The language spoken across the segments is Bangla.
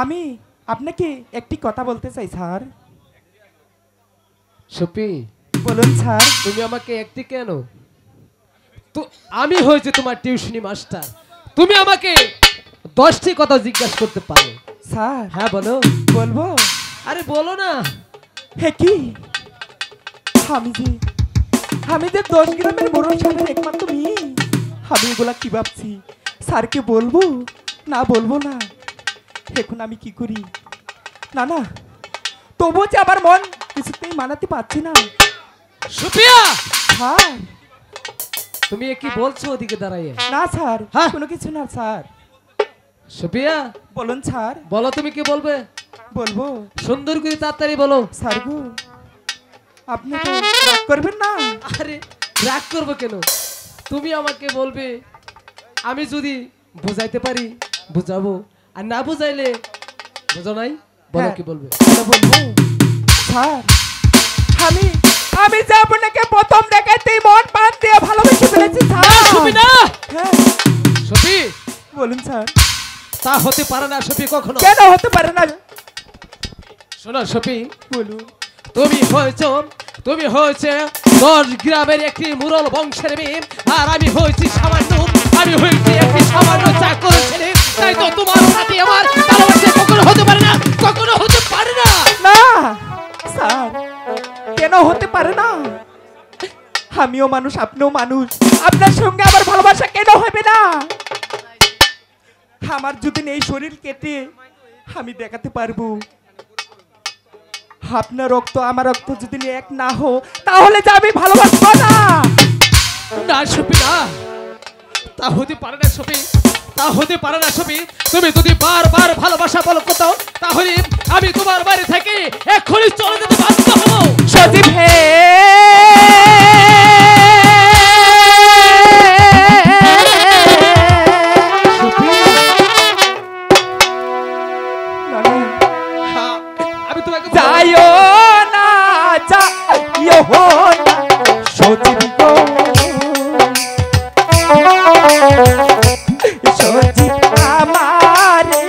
আমি আপনাকে একটি কথা বলতে চাই স্যার। সুপি, বলুন স্যার। তুমি আমাকে একটি কেন? তো আমি হয়েছে তোমার টিউশনি মাস্টার, তুমি আমাকে 10টি কথা জিজ্ঞাসা করতে পারো। স্যার হ্যাঁ বলো। বলবো? আরে বলো না। হে কি, আমি যে 10 গ্রামের বড় সাহেবের একমাত্র মেয়ে, আমি এগুলা কি ভাবছি, স্যারকে বলবো না বলবো না, এখন আমি কি করি? না না, তবুও যে আমার মন কিছুতেই মানাতে পারছি না। সুপিয়া, স্যার তুমি কি বলছো ওদিকে দাঁড়াইয়ে? না স্যার, হ্যাঁ? কোনো কিছু না স্যার। সুপিয়া বলুন স্যার। বলো, তুমি কি বলবে? বলবো। সুন্দর করে তাড়াতাড়ি বলো। স্যার গো, আপনি তো রাগ করবেন না? আরে রাগ করবো কেন? তুমি আমাকে বলবে, আমি যদি বুঝাইতে পারি বুঝাবো, আর না বুঝাইলে বুঝো নাই, বলো কি বলবে? বলবো স্যার, আমি যে আপনাকে প্রথম দেখাতেই মন প্রাণ দিয়ে ভালোবেসে ফেলেছি স্যার। সুপি না। হ্যাঁ সুপি, বলুন স্যার। তা হতে পারে না সুপি, কখনো। কেন হতে পারে না? শোনো সুপি, বলুন। তুমি হয়েছে 10 গ্রামের একটি মুরল বংশের মেয়ে, আর আমি হয়েছি একটি সামান্য চাকর ছেলে। তাই তো তোমার সাথে আমার ভালোবাসা কখনো হতে পারে না, কখনো হতে পারে না। না স্যার, কেন হতে পারে না? আমিও মানুষ, আপনিও মানুষ, আপনার সঙ্গে আমার ভালোবাসা কেন হবে না? আমার যদি এই শরীর কেটে আমি দেখাতে পারবো, আপনার রক্ত আমার রক্ত যদি এক না হো, তাহলে যে আমি ভালোবাসবো না। না সুপি না, তা হতে পারে না সুপি, তা হতে পারে না সুপি। তুমি যদি বারবার ভালোবাসা বলো কোথাও, তাহলে আমি তোমার বাড়ি থেকে এক্ষুনি চলে যেতে বাধ্য হবো। সজীব হে, আমি তোমাকে যাইও না, যাইও না সজীব গো, সজীব আমারে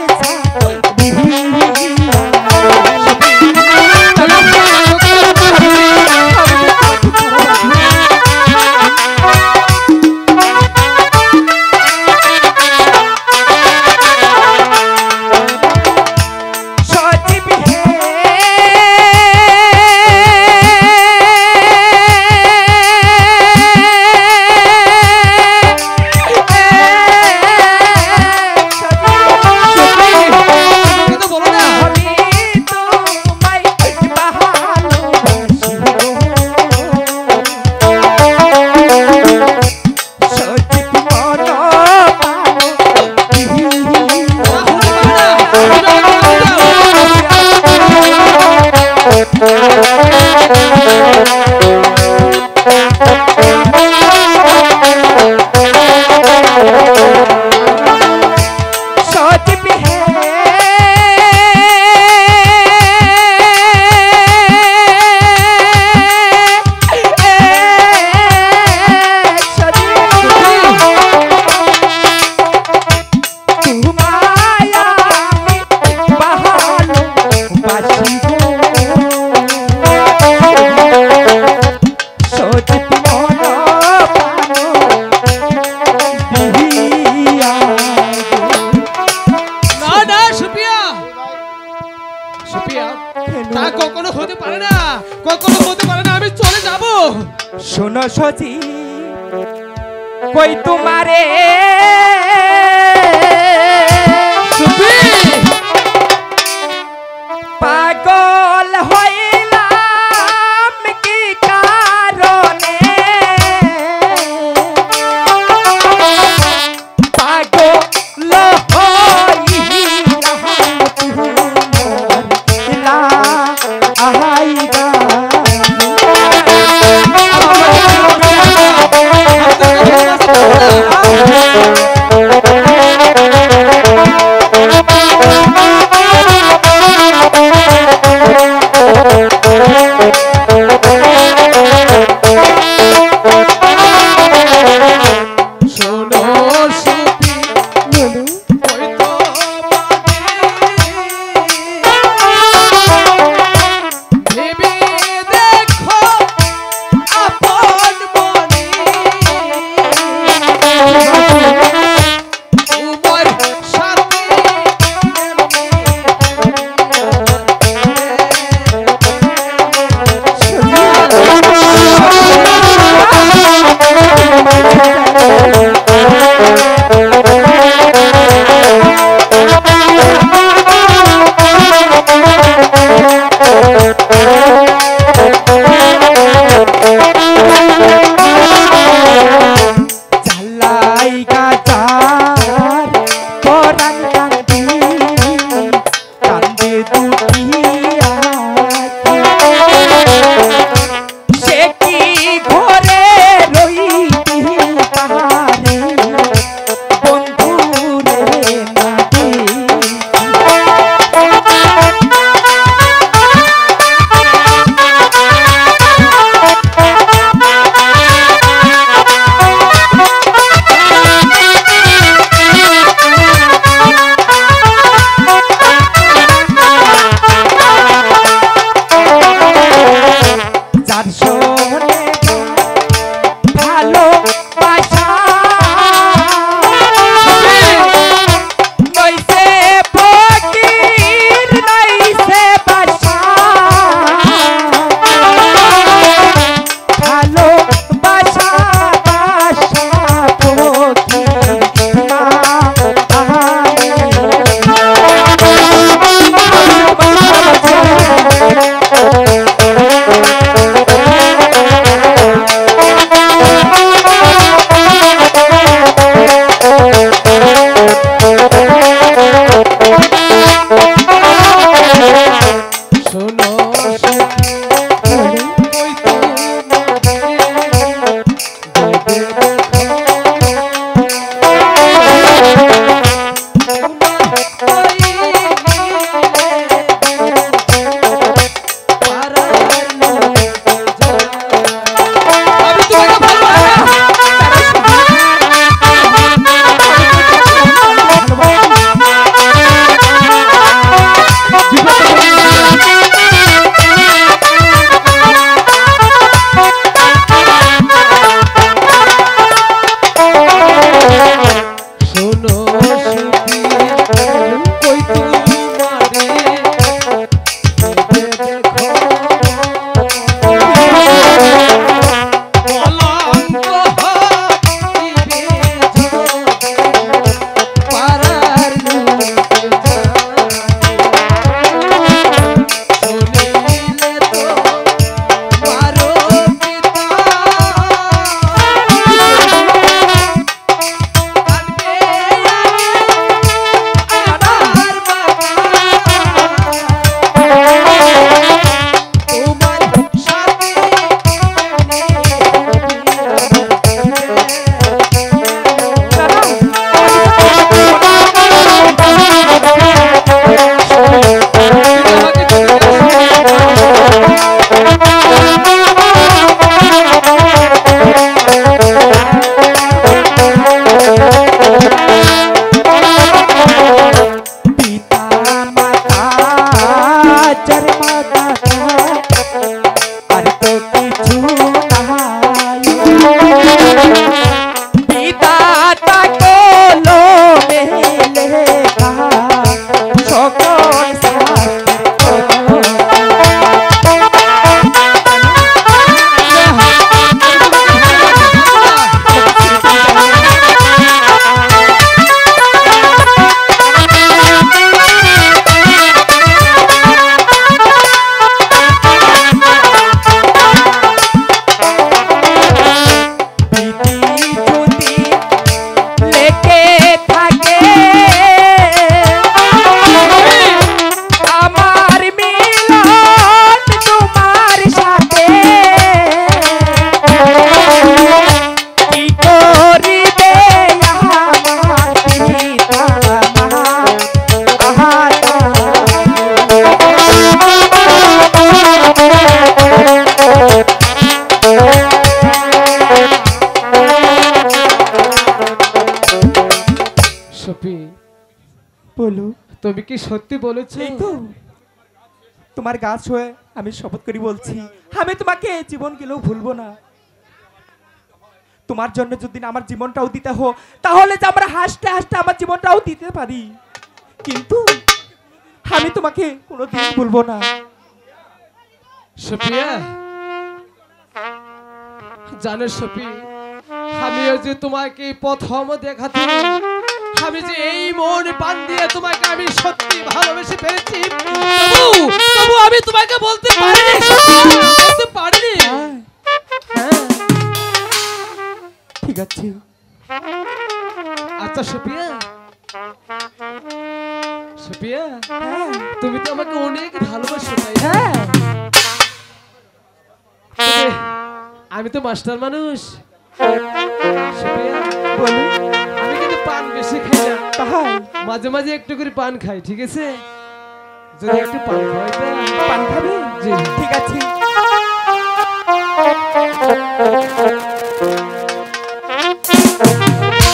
শোনো সজীব, কই তোমারে পাগল হইলাম কি কারণে, পাগল হইলাম আহাইবা বলো। তুমি কি সত্যি বলেছো? এই তো তোমার গাছ হয়ে আমি শপথ করে বলছি, আমি তোমাকে জীবন গেলেও ভুলবো না। তোমার জন্য যদি না আমার জীবনটাও দিতে হো, তাহলে যে আমরা হাসতে হাসতে আমার জীবনটাও দিতে পারি, কিন্তু আমি তোমাকে কোনোদিন ভুলবো না। সুপ্রিয়া, জানো সুপ্রি, আমিও যে তোমাকে প্রথম দেখাতে, আমি যে এই মন প্রাণ দিয়ে তোমাকে আমি সত্যি ভালোবেসে ফেলেছি, তবু আমি তোমাকে বলতে পারিনি, বলতে পারিনি। হ্যাঁ, ঠিক আছে। আচ্ছা সুপ্রিয়া, সুপ্রিয়া, হ্যাঁ, তুমি তো আমাকে অনেক ভালোবাসো, তাই না? হ্যাঁ, তবে আমি তো মাস্টার মানুষ সুপ্রিয়া, বলো। আমি কিন্তু পান বেশি খাই না, তাহাই মাঝে মাঝে একটু করে পান খাই, ঠিক আছে? যদি একটু পান খাওয়াই পান খাবে? জি। ঠিক আছে।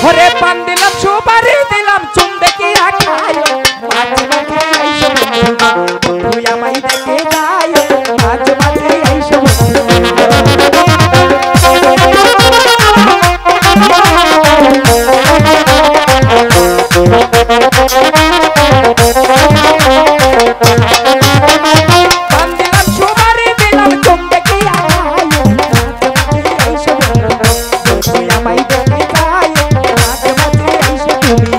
ওরে পান দিলাম, সুপারি দিলাম, চুন দেখে খাই, মাঝে মাঝে আইসো বন্ধু, আমায় দেখে যাই, মাঝে মাঝে আইসো পান দিলাম, সুপারি দিলাম, চুন দেখে খাই, মাঝে মাঝে আইসো বন্ধু, আমায় দেখে যাই, মাঝে মাঝে আইসো তুমি।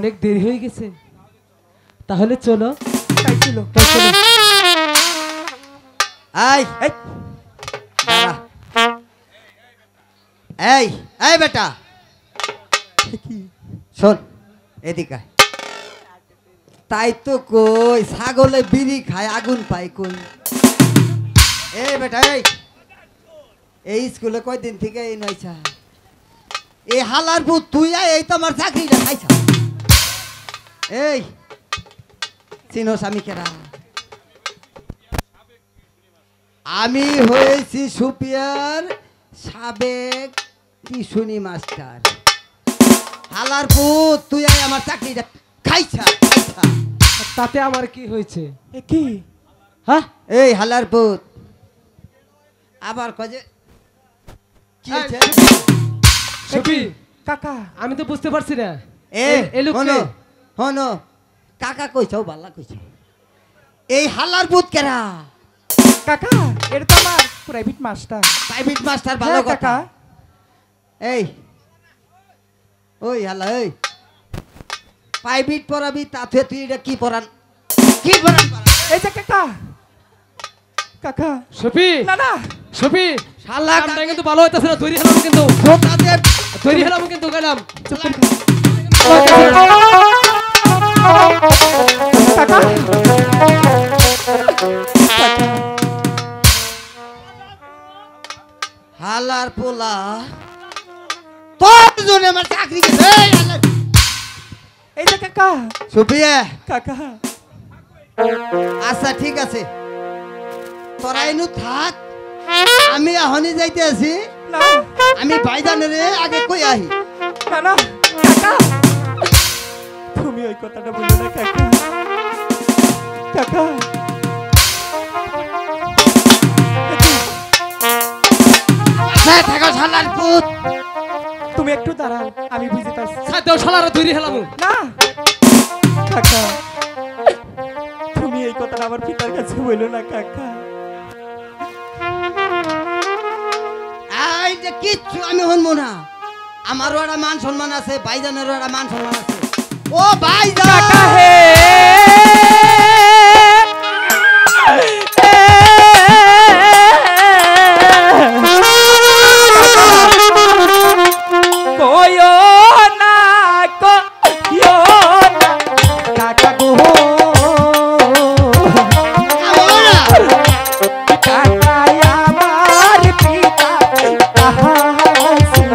অনেক দেরি হয়ে গেছে, তাহলে চলো। তাই ছিল। এই এই দাঁড়া। এই এই বেটা কি শোন, এদিকে আয়। তাই তো কই, ছাগলে বিড়ি খায় আগুন পায় কই। এই বেটা এই স্কুলে কয়দিন থেকে এই নয়ছা, এই হালার ভূত তুই আয়, এই তো আমার চাকরিটা খাইছা। এই চিনোস আমি কেরা? আমি হয়েছি সুপিয়ার সাবেক টিউশনি মাস্টার। হালার ভূত তুই আয়, আমার চাকরিটা খাইছা খাইছা। তাতে আমার কি হয়েছে? এ কি হ্যাঁ, এই হালার ভূত আবার কজে কি হয়েছে? সুপি, কাকা আমি তো বুঝতে পারছি না। এ লোককে- হনো হনো, কাকা কইছাও বালা কইছো। এই হালার ভূত কেরা? কাকা এটা তো আমার প্রাইভেট মাস্টার। প্রাইভেট মাস্টার ভালো হ্যাঁ, কথা। কাকা। এই ওই হালা এই প্রাইভেট পড়াবি, তাতে তুই এটা কি পড়ান কি পড়ান? এই যে কাকা কাকা সুপি, না না সুপি, শালা কামটা কিন্তু ভালো হইতাছে না। তৈরি হলাম কিন্তু, তাদের তৈরি হলাম কিন্তু গেলাম। চুপ করে কাকা হালার পোলা তোর জন্য আমার চাকরি গেছে। এই হালার এই যে কাকা সুপিয়া, কাকা আচ্ছা ঠিক আছে, তোরা এনু থাক, আমি এখনই যাইতে আছি। না আমি ভাইজানের আগে কই আহি। না না কাকা তুমি ওই কথাটা বলো না কাকা কাকা থাকো শালার পুত। তুমি একটু দাঁড়াও, আমি বুঝে পারছি। সাথে শালারা তৈরি হলাম। না কাকা তুমি এই কথাটা আমার পিতার কাছে বলো না কাকা। এই যে কিচ্ছু আমি শুনবো না। আমারও একটা মান সম্মান আছে, ভাইজানেরও একটা মান সম্মান আছে। ও ভাইজান কাকা হে কয়ো না কয়ো না কাকা গো কাকা আমার পিতা আহাসে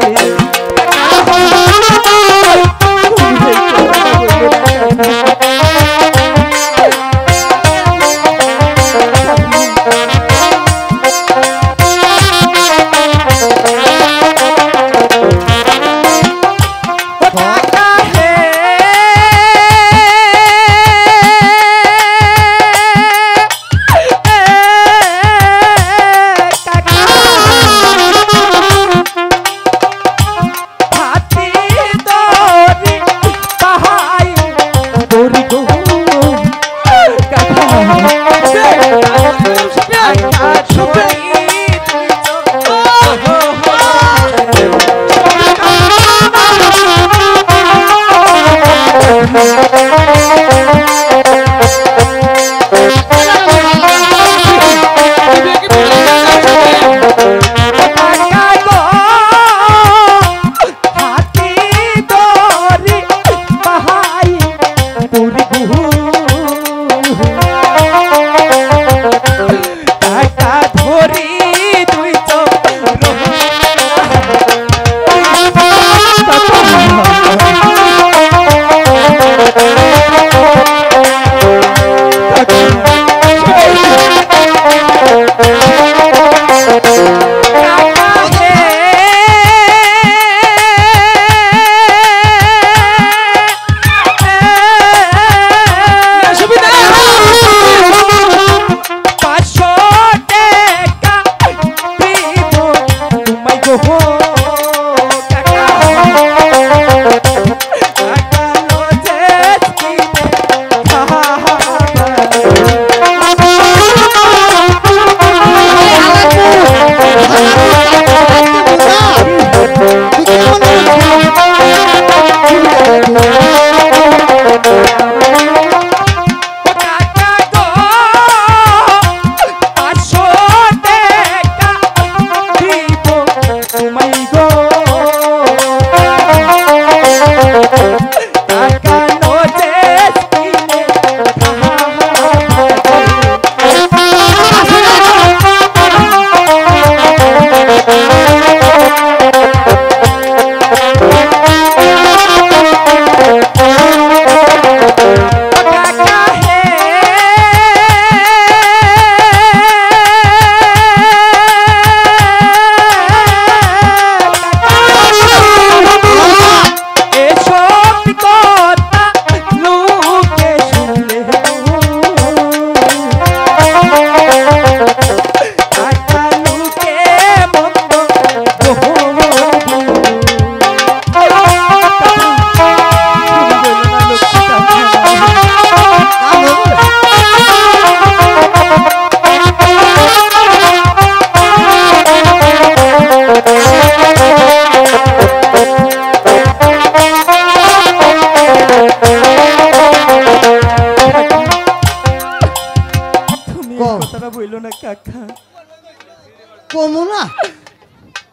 কমু না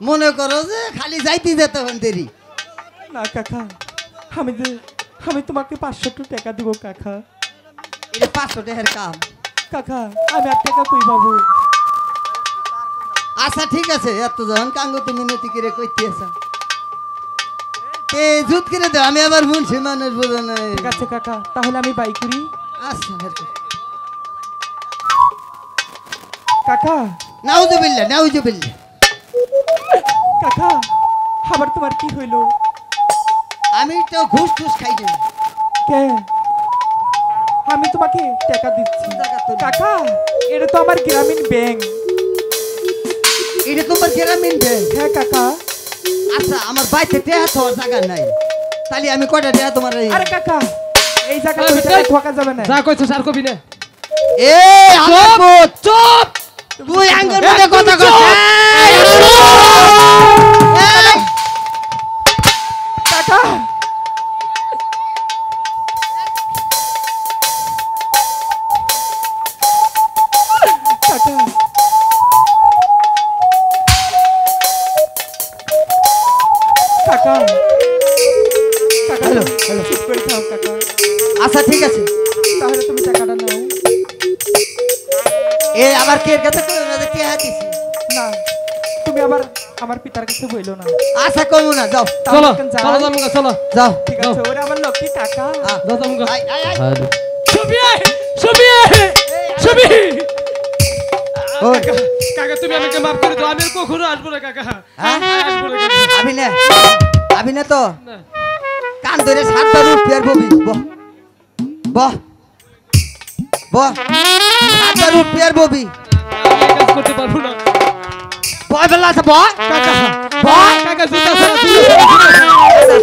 মনে করো যে খালি যাইতে যেতে হন দেরি না কাকা, আমি তোমাকে 500 টাকা দিব কাকা। এটা 500 টাকার কাম। কাকা আমি আর টাকা কই পাবো? আচ্ছা ঠিক আছে, এত যখন কাঙ্গু তুমি নতি করে কইতে আছা তে জুত করে দাও, আমি আবার মুন্সি মানুষ বোঝা নাই। ঠিক আছে কাকা, তাহলে আমি বাই করি। আচ্ছা কাকা নাউজুবিল্লাহ নাউজুবিল্লাহ। কাকা আবার তোমার কি হইলো? আমি তো ঘুষ টুস খাই না। কে? আমি তোমাকে টাকা দিচ্ছি। কাকা এটা তো আমার গ্রামীণ ব্যাংক। এটা তোমার গ্রামীণ ব্যাংক? হ্যাঁ কাকা। আচ্ছা আমার বাইতে টাকা থাকার জায়গা নাই, তাহলে আমি কয়টা টাকা তোমার? আরে কাকা এই জায়গা ঠকা যাবে না। যা কইছস আর কবি না। এ আমার চুপ, তুই আঙ্গুর মধ্যে কথা কইছ। কাকা কাকা কাকা কাকা হ্যালো হ্যালো চুপ করে থাও কাকা। আচ্ছা ঠিক আছে, তাহলে তুমি টাকাটা নাও। এ আবার কে কাছে কই না যে টাকা দিছি? না তুমি আবার আমার পিতার কাছে বইলো না। আচ্ছা কমু না, যাও চলো এখন যাও। চলো জামুগা চলো। যাও। ঠিক আছে, ওরে আমার লক্ষ্মী টাকা। যাও জামুগা। আয় আয় আয়। ছবি ছবি ছবি। ওই কাকা তুমি আমাকে মাফ করে দাও, আমি আর কখনো আসবো না কাকা। হ্যাঁ? আসবো না কাকা। আবি না তো না কান ধরে 7 বার উঠ পেয়ার ববি বহ বহ বহ 7 বার উঠ পেয়ার ববি আমি এই কাজ করতে পারবো না বয় বেলা আছে বহ কাকা। বহ কাকা জুতা ছাড়া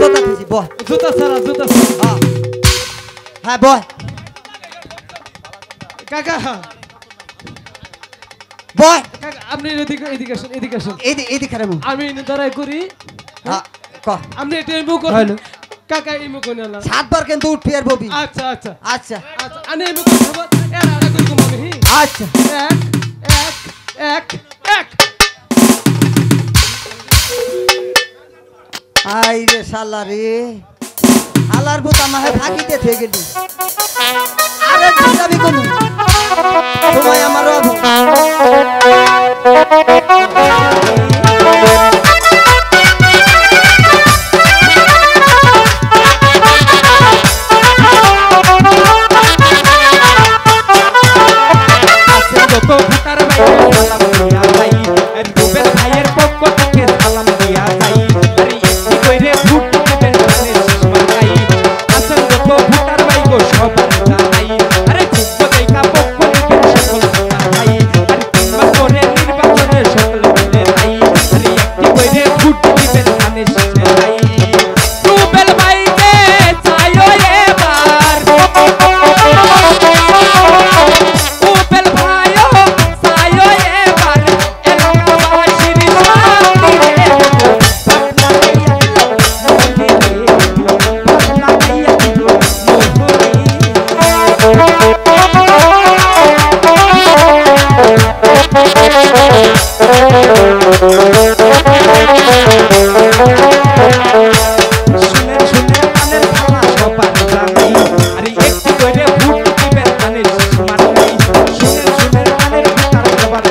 জোতা দিছি বহ। জুতা ছাড়া জুতা ছাড়া। হ্যাঁ হ্যাঁ বয় কাকা বয় কাকা আপনি এদিকে এদিকে আসুন এদিকে আসুন। এদি খারাপ আমি দাঁড়াই করি, হ্যাঁ ক আপনি এটা ইমো করেন। কাকা ইমো করে না। 7 বার কিন্তু উঠ পেয়ার ববি। আচ্ছা আচ্ছা আচ্ছা আচ্ছা আমি ইমো করে দেব। এর আড়া করে ঘুমাবো। হি আচ্ছা এক এক এক এক। আই রে শালা রে, হালার বুতা মাহে ফাঁকিতে থেকে গেলি। আরে যাবি কোন তোমায় আমার যত ভোটার ভাইয়ের সালাম দিয়া যাই, আর রুবেল ভাইয়ের পক্ষ থেকে সালাম দিয়া যাই। আরে একটি কইরে ভোট দিবেন মানে সুষমা ভাই। আসল যত ভোটার ভাই গো সবার জানাই। আরে যোগ্য দেখা পক্ষ থেকে সকল ভোটার ভাই। আরে 3 মাস পরে নির্বাচনে সকল মিলে যাই। আরে একটি কইরে ভোট দিবেন মানে সুষমা ভাই। রুবেল ভাইকে চাইও এবার, রুবেল ভাইও চাইও এবার, এলাকাবাসীর শান্তি রে গো। পাগলা গাইয়া মোহরে রে গো, পাগলা গাইয়া শুনে শুনে কানের থালা সবার জানাই। আরে একটু করে ভোট দিবেন মানে সুষমা ভাই। শুনে শুনে কানের ভোটার সবার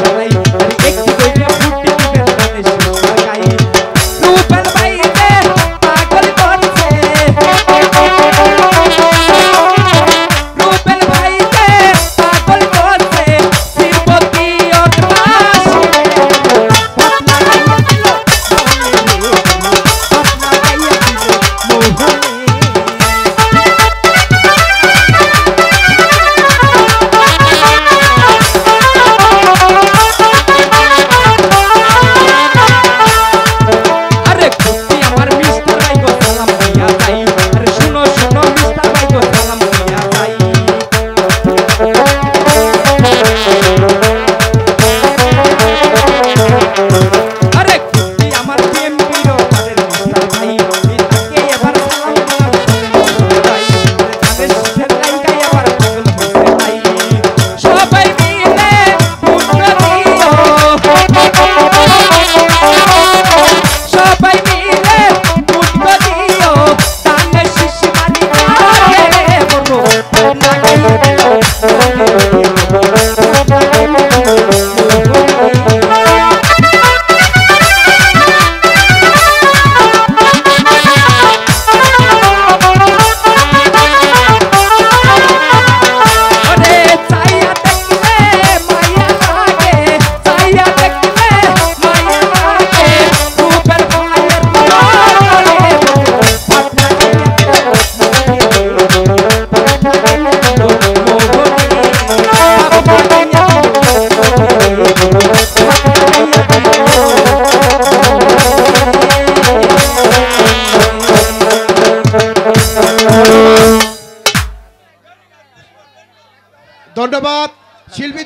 জানাই। আরে একটু করে ভোট দিবেন মানে সুষমা ভাই। রুবেল ভাই রে পাগল করছে, রুবেল ভাই রে পাগল করছে। শ্রীপতি অতবাসী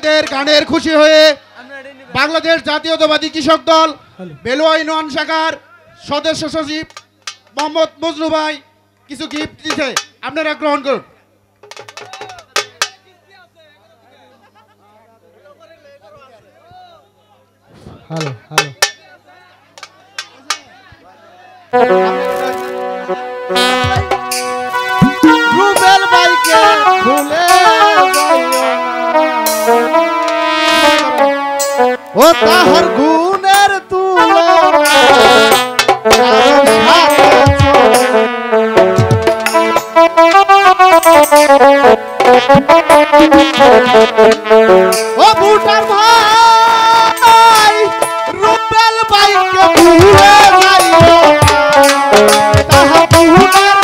ভাইদের গানের খুশি হয়ে বাংলাদেশ জাতীয়তাবাদী কৃষক দল বেলুয়া ইউনিয়ন শাখার সদস্য সচিব মোহাম্মদ মজনু ভাই কিছু গিফট দিতে আপনারা গ্রহণ করুন। হ্যালো হ্যালো রুবেল ভাইকে ভুলে ও তাহার গুণের তুলনা ও বুটার ভাই রুবেল ভাইকে ভুলে যাইও তাহার গুণের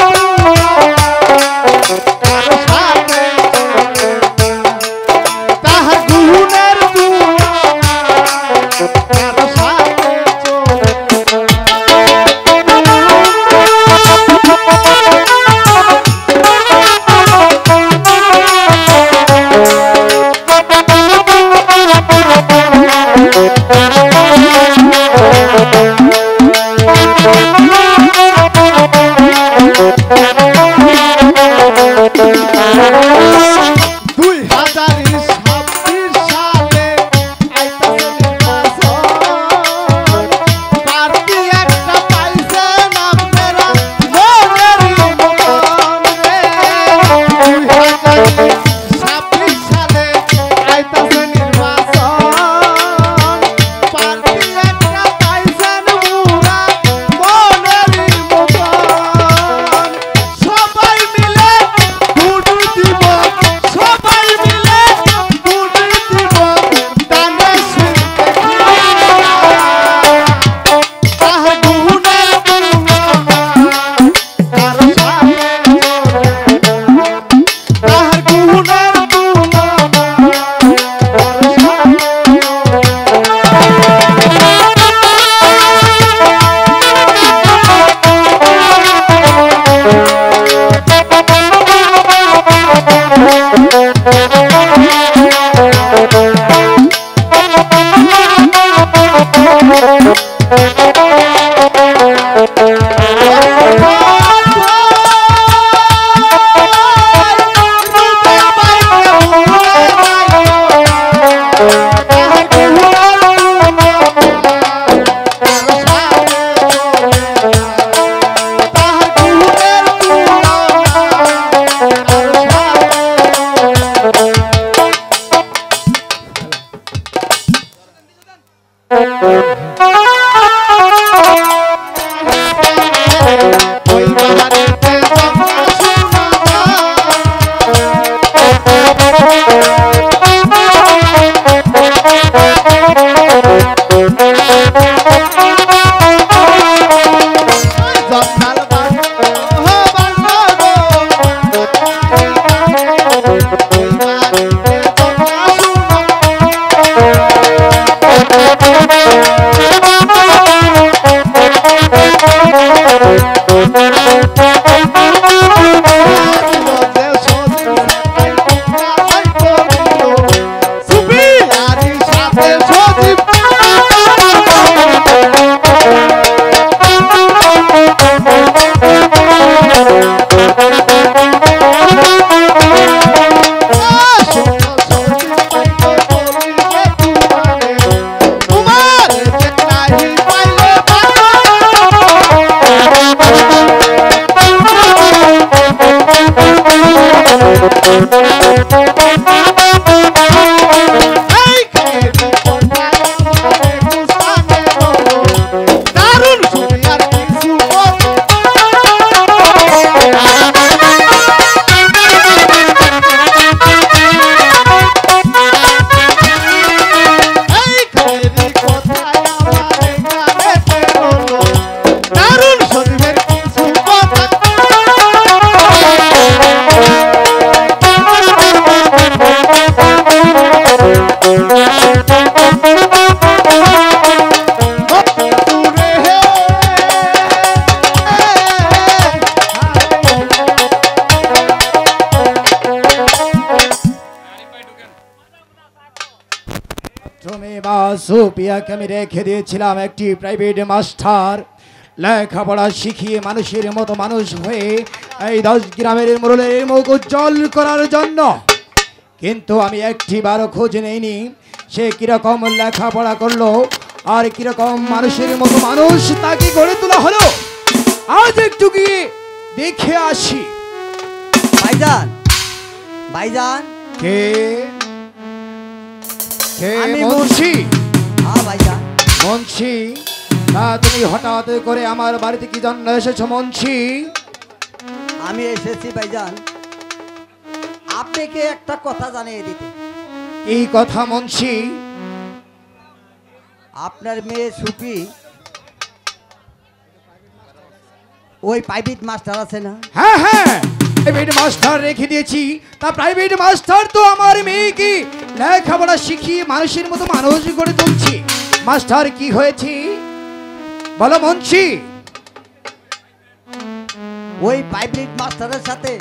তাহার গুণের Oh, সুপিয়াকে আমি রেখে দিয়েছিলাম একটি প্রাইভেট মাস্টার, লেখাপড়া শিখিয়ে মানুষের মতো মানুষ হয়ে এই 10 গ্রামের মুরলের মুখ উজ্জ্বল করার জন্য। কিন্তু আমি একটিবারও খোঁজ নেইনি সে কিরকম লেখাপড়া করলো আর কিরকম মানুষের মতো মানুষ তাকে গড়ে তোলা হলো। আজ একটু গিয়ে দেখে আসি। ভাইজান, ভাইজান, কে কে? আমি মুন্সি। হ্যাঁ ভাইজান। মুন্সি, তা তুমি হঠাৎ করে আমার বাড়িতে কি জন্য এসেছো মুন্সি? আমি এসেছি ভাইজান আপনাকে একটা কথা জানিয়ে দিতে। এই কথা মুন্সি? আপনার মেয়ে সুপি ওই প্রাইভেট মাস্টার আছে না? হ্যাঁ হ্যাঁ, প্রাইভেট মাস্টার রেখে দিয়েছি। তা প্রাইভেট মাস্টার তো আমার মেয়েকে লেখাপড়া শিখিয়ে মানুষের মতো মানুষ গড়ে তুলছি। মাস্টার কি হয়েছে বলো মুন্সি? ওই প্রাইভেট মাস্টারের সাথে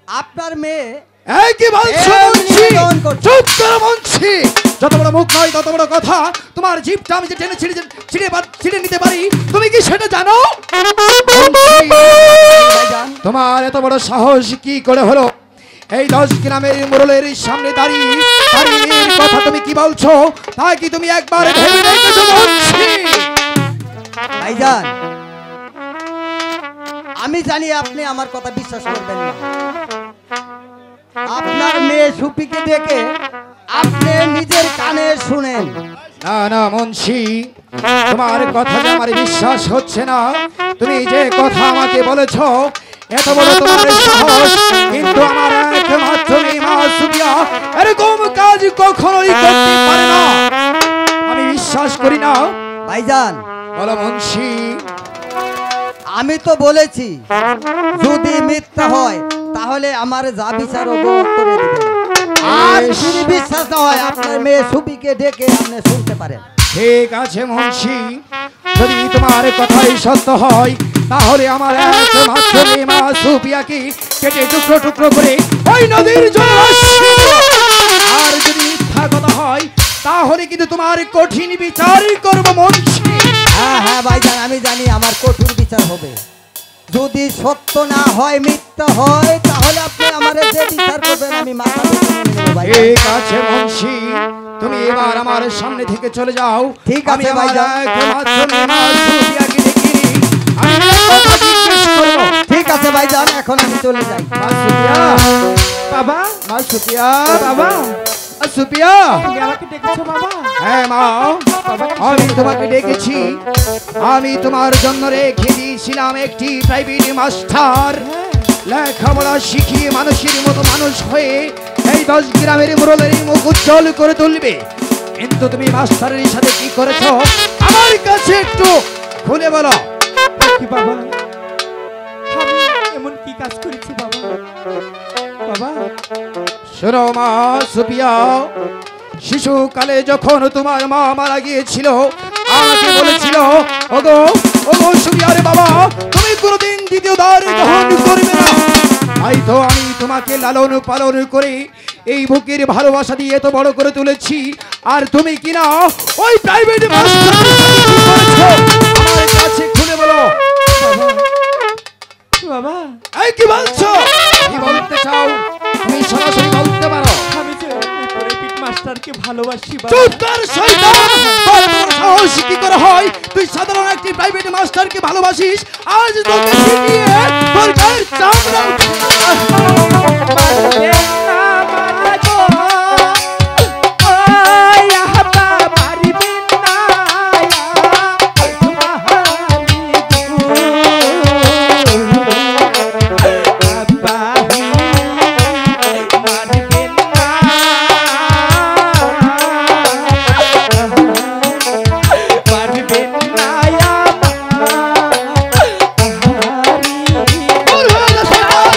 আপনার মেয়ে এই কি বলছো মুন্সি? নিবেদন করছি। চুপ করো মুন্সি, যত বড় মুখ নয় তত বড় কথা। তোমার জিভটা আমি যে টেনে ছিঁড়ে নিতে পারি তুমি কি সেটা জানো? মুন্সি, ভাইজান তোমার এত বড় সাহস কি করে হলো এই 10 গ্রামের মুরলের সামনে দাঁড়িয়ে তার মেয়ের কথা তুমি কি বলছো তা কি তুমি একবার ভেবে দেখেছো মুন্সি? ভাইজান আমি জানি আপনি আমার কথা বিশ্বাস করবেন না। আপনার মেয়ে সুপিকে ডেকে আপনি নিজের কানে শুনেন। না না মুন্সি, তোমার কথা যে আমার বিশ্বাস হচ্ছে না। তুমি যে কথা আমাকে বলেছো এত বড় তোমার সাহস, কিন্তু আমার একমাত্র মেয়ে মা সুপিয়া এরকম কাজ কখনোই করতে পারে না। আমি বিশ্বাস করি না। ভাইজান বলো মুন্সি। আমি তো বলেছি যদি মিথ্যা হয় তাহলে আমার যা বিচার হবে করে দিবেন। আর যদি বিশ্বাস না হয় আপনার মেয়ে সুপিকে ডেকে আপনি শুনতে পারেন। ঠিক আছে মুন্সি, যদি তোমার কথাই সত্য হয় তাহলে আমার একমাত্র মেয়ে মা সুপিয়াকে কেটে টুকরো টুকরো করে ওই নদীর জলে ভাসিয়ে দেব। আর যদি মিথ্যা কথা হয় তাহলে কিন্তু তোমার কঠিন বিচার করব মুন্সি। হ্যাঁ হ্যাঁ ভাইজান আমি জানি আমার কঠোর বিচার হবে। যদি সত্য না হয় মিথ্যা হয় তাহলে আপনি আমার যে বিচার করবেন আমি মাথা পেতে মেনে নেব ভাইজান। ঠিক আছে মুন্সি, তুমি এবার আমার সামনে থেকে চলে যাও। ঠিক আছে আমি আমার ভাইজান। একমাত্র মেয়ে মা সুপিয়াকে ডেকে নিই। আমি একটা কথা জিজ্ঞেস করব। ঠিক আছে ভাইজান এখন আমি চলে যাই। মা সুপিয়া, বাবা, মা সুপিয়া, বাবা, মা সুপিয়া। তুমি আমাকে ডেকেছো বাবা? হ্যাঁ মা, বাবা, আমি তোমাকে ডেকেছি। আমি তোমার জন্য রেখে দিয়েছিলাম একটি প্রাইভেট মাস্টার, লেখাপড়া শিখিয়ে মানুষের মতো মানুষ হয়ে এই 10 গ্রামের মুরলের মুখ উজ্জ্বল করে তুলবে। কিন্তু তুমি মাস্টারের সাথে কি করেছো আমার কাছে একটু খুলে বলো। কি বাবা, আমি এমন কি কাজ করেছি বাবা? বাবা শোনো মা সুপিয়া, শিশুকালে যখন তোমার মা মারা গিয়েছিল আমাকে বলেছিল ওগো ওগো সুপিয়া রে বাবা, তুমি কোনোদিন দ্বিতীয় দ্বার গ্রহণ করবে না। তাই তো আমি তোমাকে লালন পালন করে এই বুকের ভালোবাসা দিয়ে এত বড় করে তুলেছি। আর তুমি কিনা ওই প্রাইভেট মাস্টার করেছো আমার কাছে খুলে বলো। বাবা, এই কি বলছো? কি বলতে চাও তুমি সরাসরি বলতে পারো। আমি যে ওই প্রাইভেট মাস্টারকে ভালোবাসি বাবা। চুপ কর শয়তান! তোর বড় সাহস কি করে হয় তুই সাধারণ একটি প্রাইভেট মাস্টারকে ভালোবাসিস? আজ তোকে শিখিয়ে তোর গায়ের চামড়া মারবে না মারগো, ওই আহবা মারবে না দূর হয়ে যা শয়তান!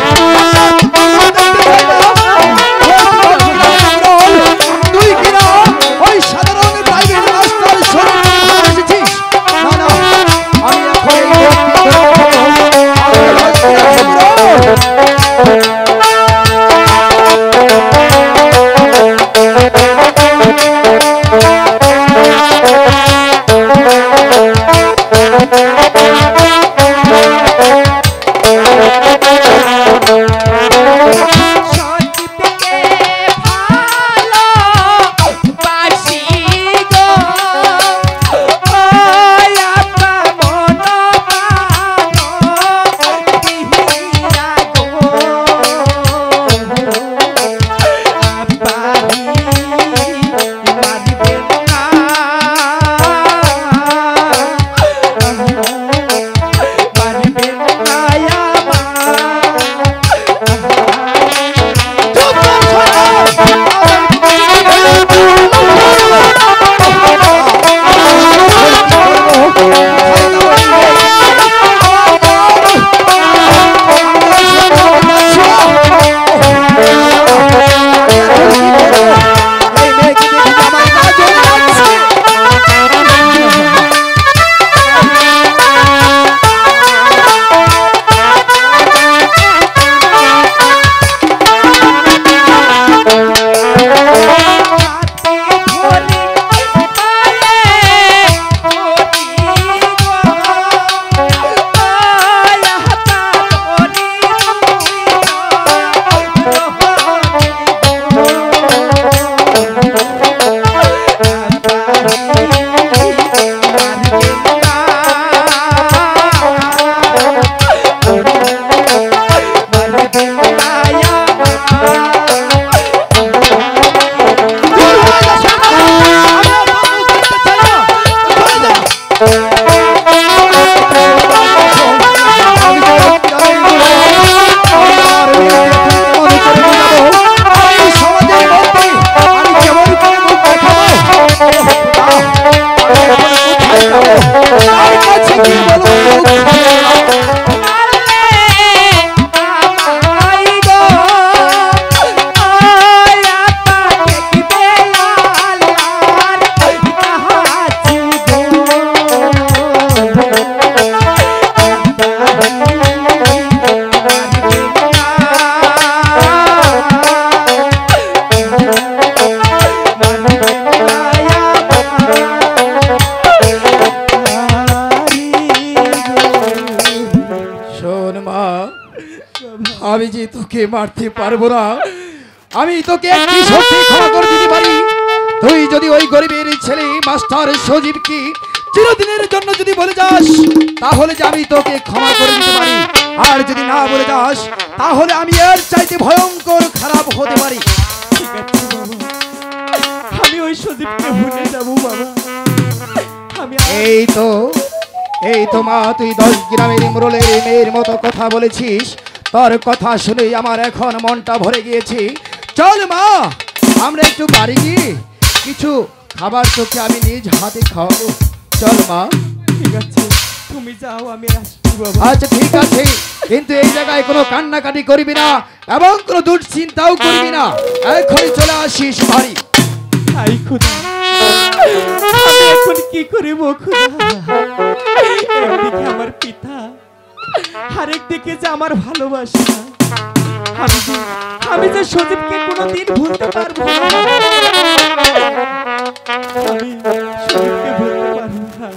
আমি যে তোকে মারতে পারবো না। আমি তোকে একটি শর্তে ক্ষমা করে দিতে পারি। তুই যদি ওই গরিবের ছেলে মাস্টার সজীবকে চিরদিনের জন্য যদি বলে যাস, তাহলে যে আমি তোকে ক্ষমা করে দিতে পারি। আর যদি না বলে যাস, তাহলে আমি এর চাইতে ভয়ঙ্কর খারাপ হতে পারি। ঠিক আছে বাবা, আমি ওই সজীবকে ভুলে যাবো বাবা। আমি এই তো মা, তুই 10 গ্রামের মুরলের মেয়ের মতো কথা বলেছিস। তোর কথা শুনে আমার এখন মনটা ভরে গিয়েছে। চল মা, আমরা একটু বাড়ি গিয়ে কিছু খাবার তোকে আমি নিজ হাতে খাওয়াবো। চল মা। ঠিক আছে, তুমি যাও, আমি আসছি বাবা। আচ্ছা ঠিক আছে, কিন্তু এই জায়গায় কোনো কান্নাকাটি করবি না এবং কোনো দুশ্চিন্তাও করবি না। এখনই চলে আসিস বাড়ি। হাই খোদা, আমি এখন কি করিব খোদা? একদিকে আমার পিতা, আরেকদিকে যে আমার ভালোবাসা। আমি যে সজীবকে কোনোদিন ভুলতে পারবো না। আমি সজীবকে ভুলতে পারবো না।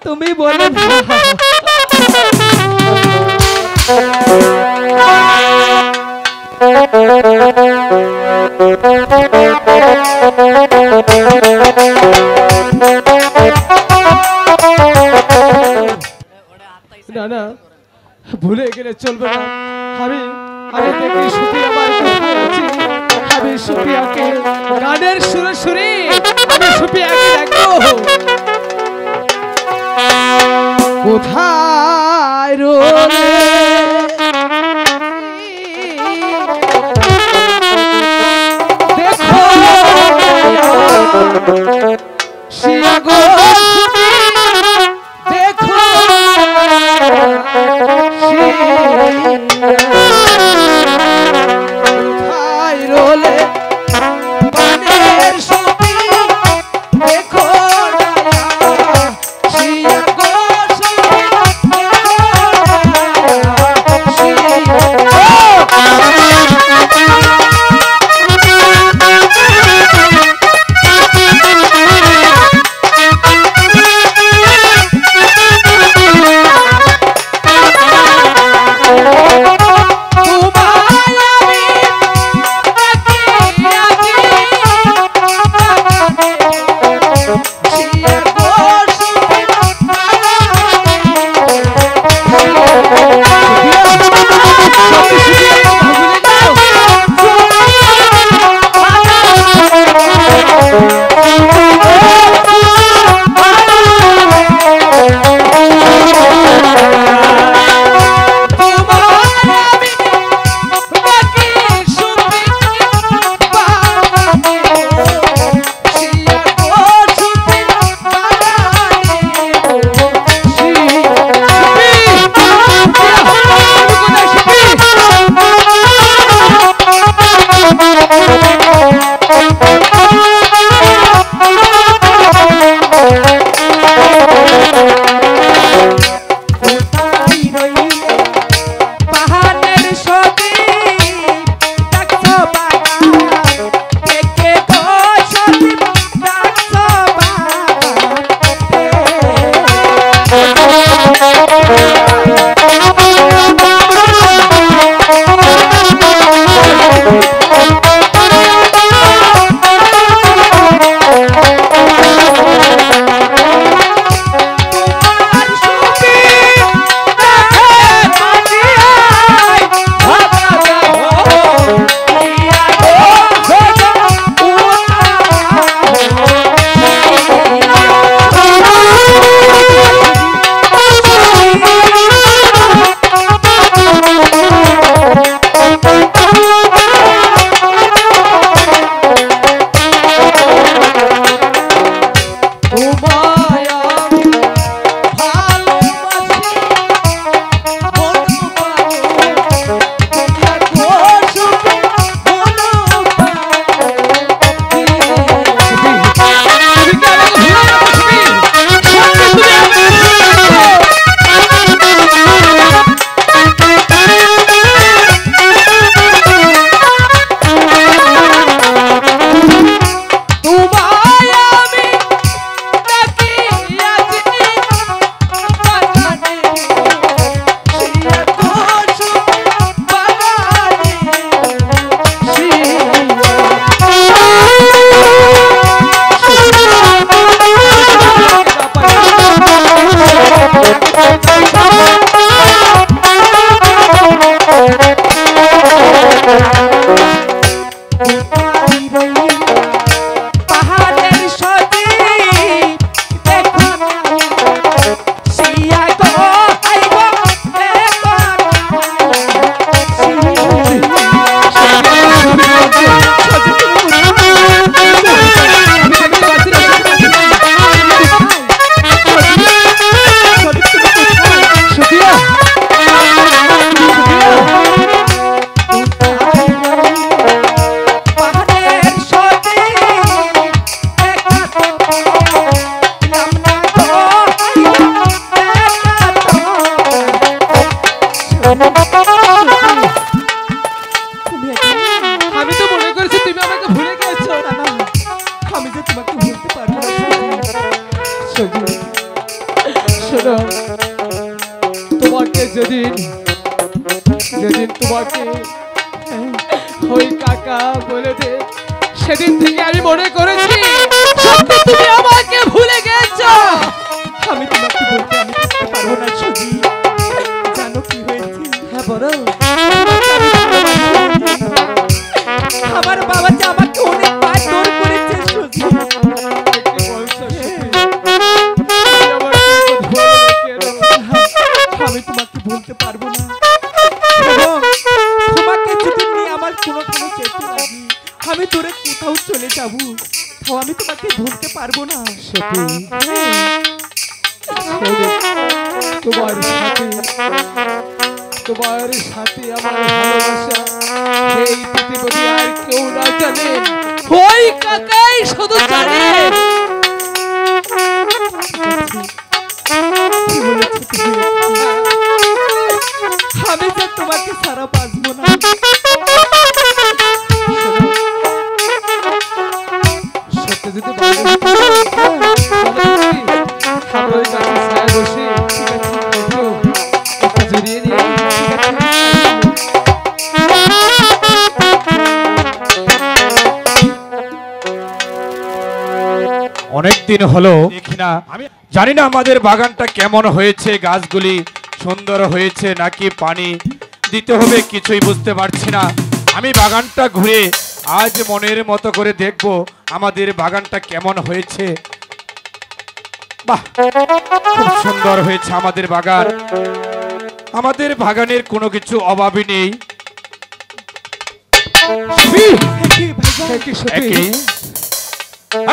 তুমি বলে দাও। ভুলে গেলে চলবে না। আমি আমি দেখি সুপ্রিয়া আমার কোথায় আছে। আমি সুপ্রিয়াকে গানের সুরে সুরে আমি সুপ্রিয়াকে দেখবো কোথায় রোলে দেখো শিয়া গো দেখো কোথায় রোলে পানের সুপি দেখো শিয়া গো তোমাকে যেদিন তোমাকে ওই কাকা বলে দে সেদিন থেকে আমি মনে করেছি সত্যি তুমি আমাকে ভুলে গেছো। আমি তোমাকে বলতে আমি থাকতে পারবো না সুজি, জানো জানো কি হয়েছে? হ্যাঁ বলো। আমার বাবা যে আমাকে অনেক মারধর করেছে সুজি। আমি তোমাকে বলতে পারবো না এবং তোমাকে যদি নিয়ে আমার কোনো যেতে লাগি, আমি তোরে কোথাও চলে যাব, তাও আমি তোমাকে বলতে পারবো না। তোমার সাথে আমার ভালোবাসা এই পৃথিবীতে আর কেউ না জানে, ওই কাকাই শুধু জানে। কি বলেছো তুমি? আমি যে তোমাকে ছাড়া বাঁচবো না। সত্যি যদি বসে একটু জড়িয়ে নিয়ে অনেকদিন হলো দেখি না, জানি না আমাদের বাগানটা কেমন হয়েছে, গাছগুলি সুন্দর হয়েছে নাকি পানি দিতে হবে কিছুই বুঝতে পারছি না। আমি বাগানটা ঘুরে আজ মনের মতো করে দেখব আমাদের বাগানটা কেমন হয়েছে। বাহ, খুব সুন্দর হয়েছে আমাদের বাগান। আমাদের বাগানের কোনো কিছু অভাবই নেই।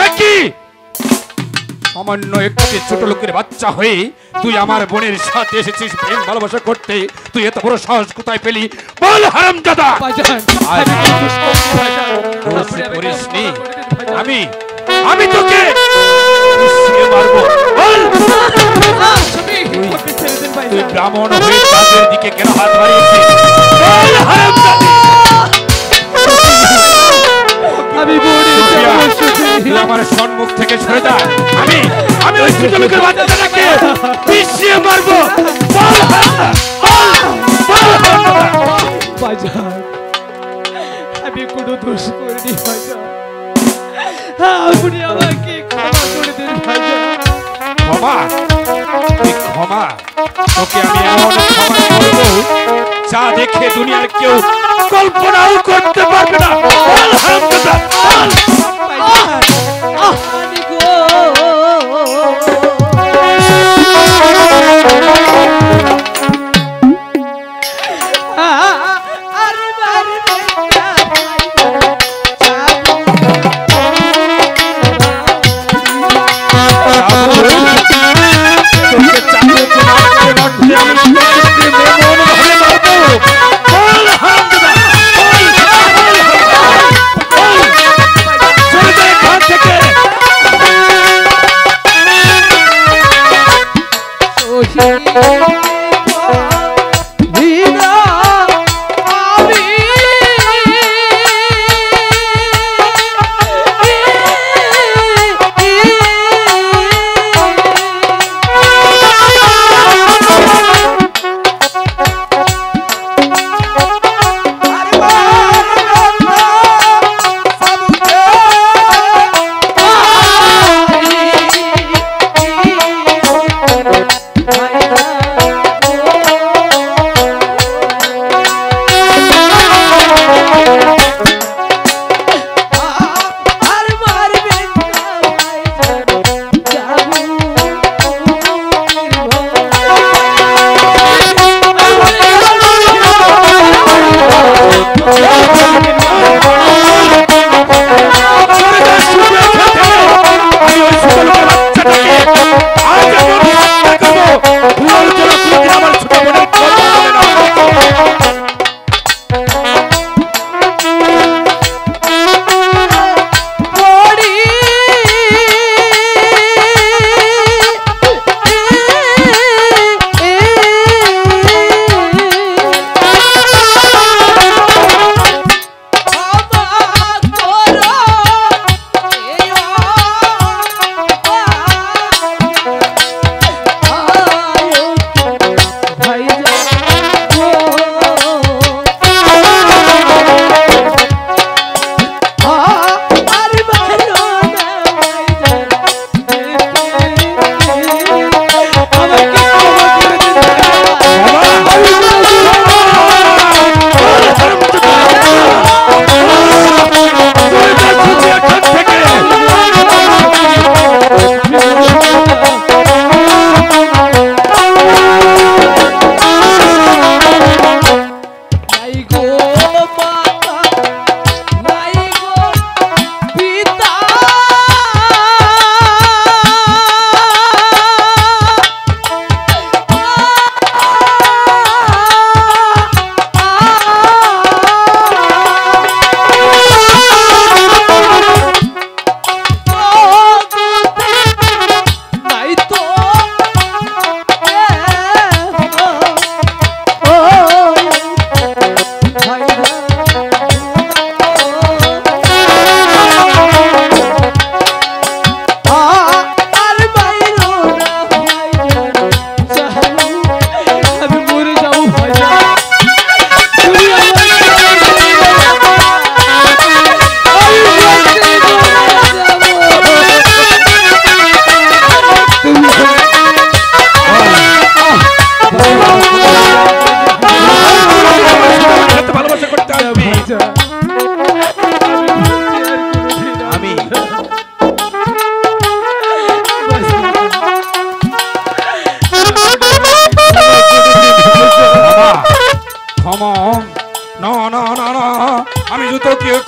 একই সামান্য একটি ছোট লোকের বাচ্চা হয়ে তুই আমার বোনের সাথে এসেছিস প্রেম ভালোবাসা করতে, তুই এত বড় সাহস কোথায় পেলি? বল হারামজাদা। করিসনি, আমি তোকে মারবো। বল তুই ব্রাহ্মণ হয়ে তাদের দিকে কেন হাত বাড়িয়েছিস? বল হারামজাদা। আমার সম্মুখ থেকে সরে যা। আমি ওই ছোট লোকের বাচ্চাটাকে পিছিয়ে মারবো। আমি কোনো দোষ করিনি ভাইজান, আপনি আমাকে ক্ষমা করে দিন ভাইজান। ক্ষমা? ক্ষমা? তোকে আমি এমন ক্ষমা করবো যা দেখে দুনিয়ার কেউ কল্পনাও করতে পারবে না।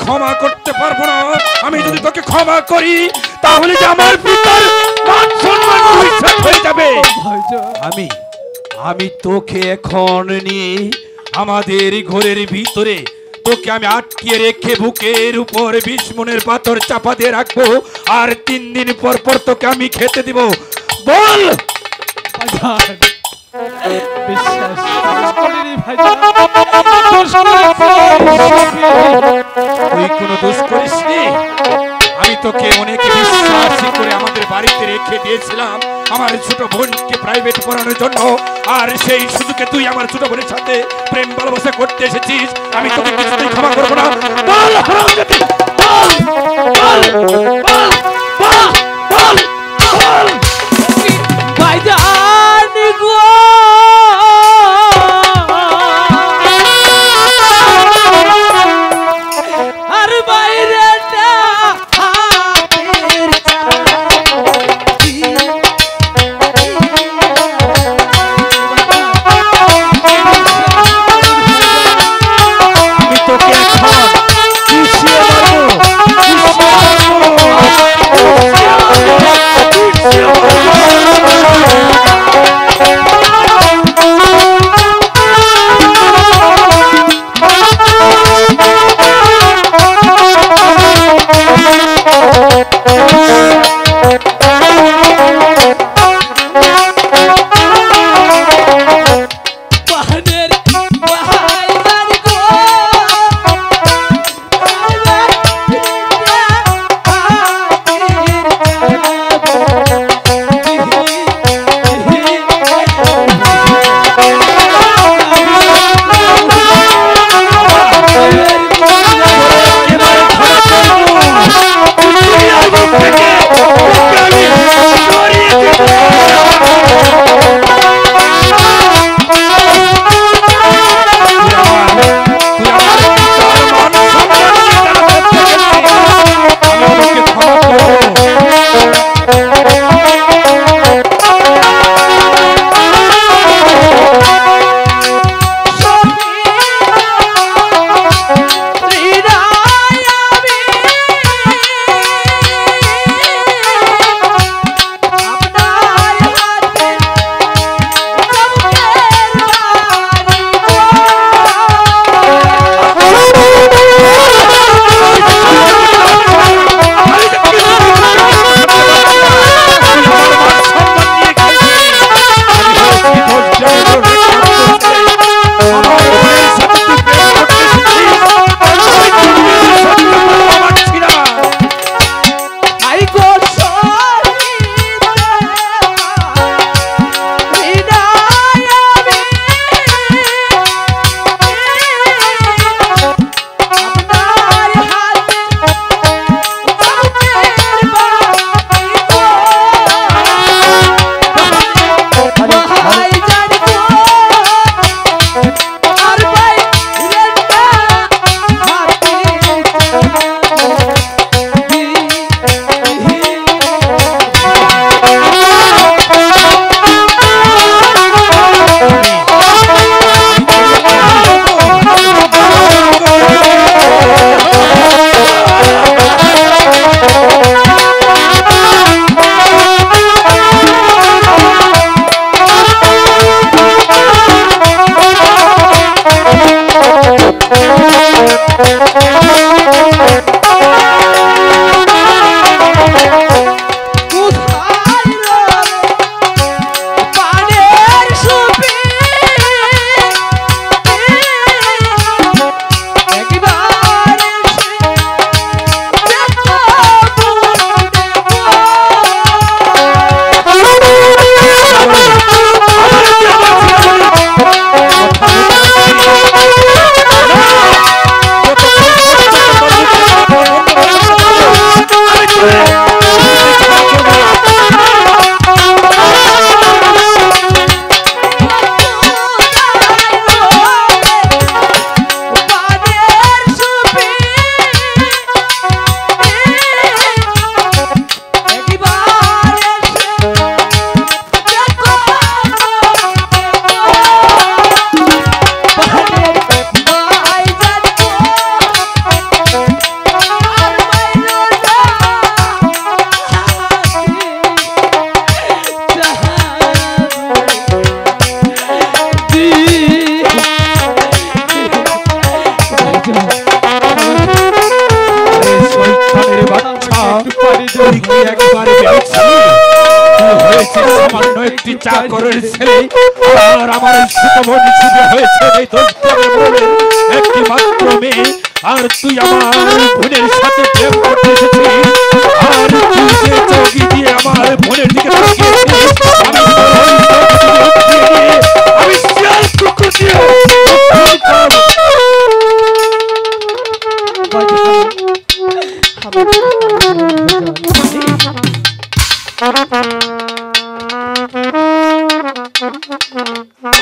ক্ষমা করতে পারবো না। আমি যদি তোকে ক্ষমা করি তাহলে যে আমার পিতার মান সম্মান ধূলিসাৎ হয়ে যাবে। আমি তোকে এখন নিয়ে আমাদের ঘরের ভিতরে তোকে আমি আটকে রেখে বুকের উপর 20 মনের পাথর চাপা দিয়ে রাখবো, আর 3 দিন পর পর তোকে আমি খেতে দিব। বল তুই কোনো দোষ করিসনি? আমি তোকে অনেক বিশ্বাস করে আমাদের বাড়িতে রেখে দিয়েছিলাম আমার ছোট বোনকে প্রাইভেট পড়ানোর জন্য, আর সেই সুযোগে তুই আমার ছোট বোনের সাথে প্রেম ভালোবাসা করতে এসেছিস। আমি তোকে কিছুতেই ক্ষমা করবো না। বল হারামজাদী, বল বল বল বল বল বল ভাইজান গো আর বাইরেটা হাতের আমি তোকে এখন খুশিয়ে মারবো, খুশিয়ে মারবো। আরে শয়তানের বাচ্চা, তুই কি একবারে ভেবেছিলি তুই হয়েছে সামান্য একটি চাকরের ছেলে আর আমার ছোট বোন হিসেবে হয়েছে এই দোষের বলে একটি মাত্র মেয়ে, আর তুই আমার বোনের সাথে প্রেম করতে এসেছিস, আর তুই যে চৌকি দিয়ে আমার বোনের দিকে তাকিয়েছিস, আমি শিয়াল কুকুর দিয়ে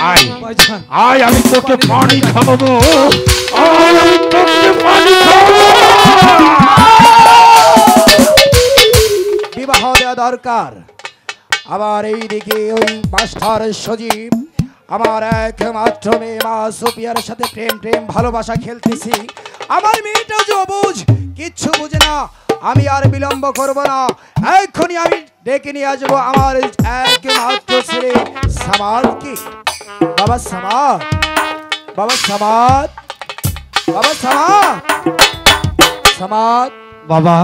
আয় আয় আমি তোকে পানি খাওয়াবো, আয় আমি তোকে পানি খাওয়াবো। বিবাহ দেওয়া দরকার। আবার এইদিকে ওই মাস্টার সজীব আমার একমাত্র মেয়ে মা সুপিয়ার সাথে প্রেম প্রেম ভালোবাসা খেলতেছি। আমার মেয়েটাও যে অবুঝ, কিচ্ছু বুঝে না। আমি আর বিলম্ব করব না, এক্ষুনি আমি ডেকে নিয়ে আসবো আমার একমাত্র ছেলে সামাদকে। বাবা সামাদ, বাবা সামাদ, বাবা সামাদ, সামাদ। বাবা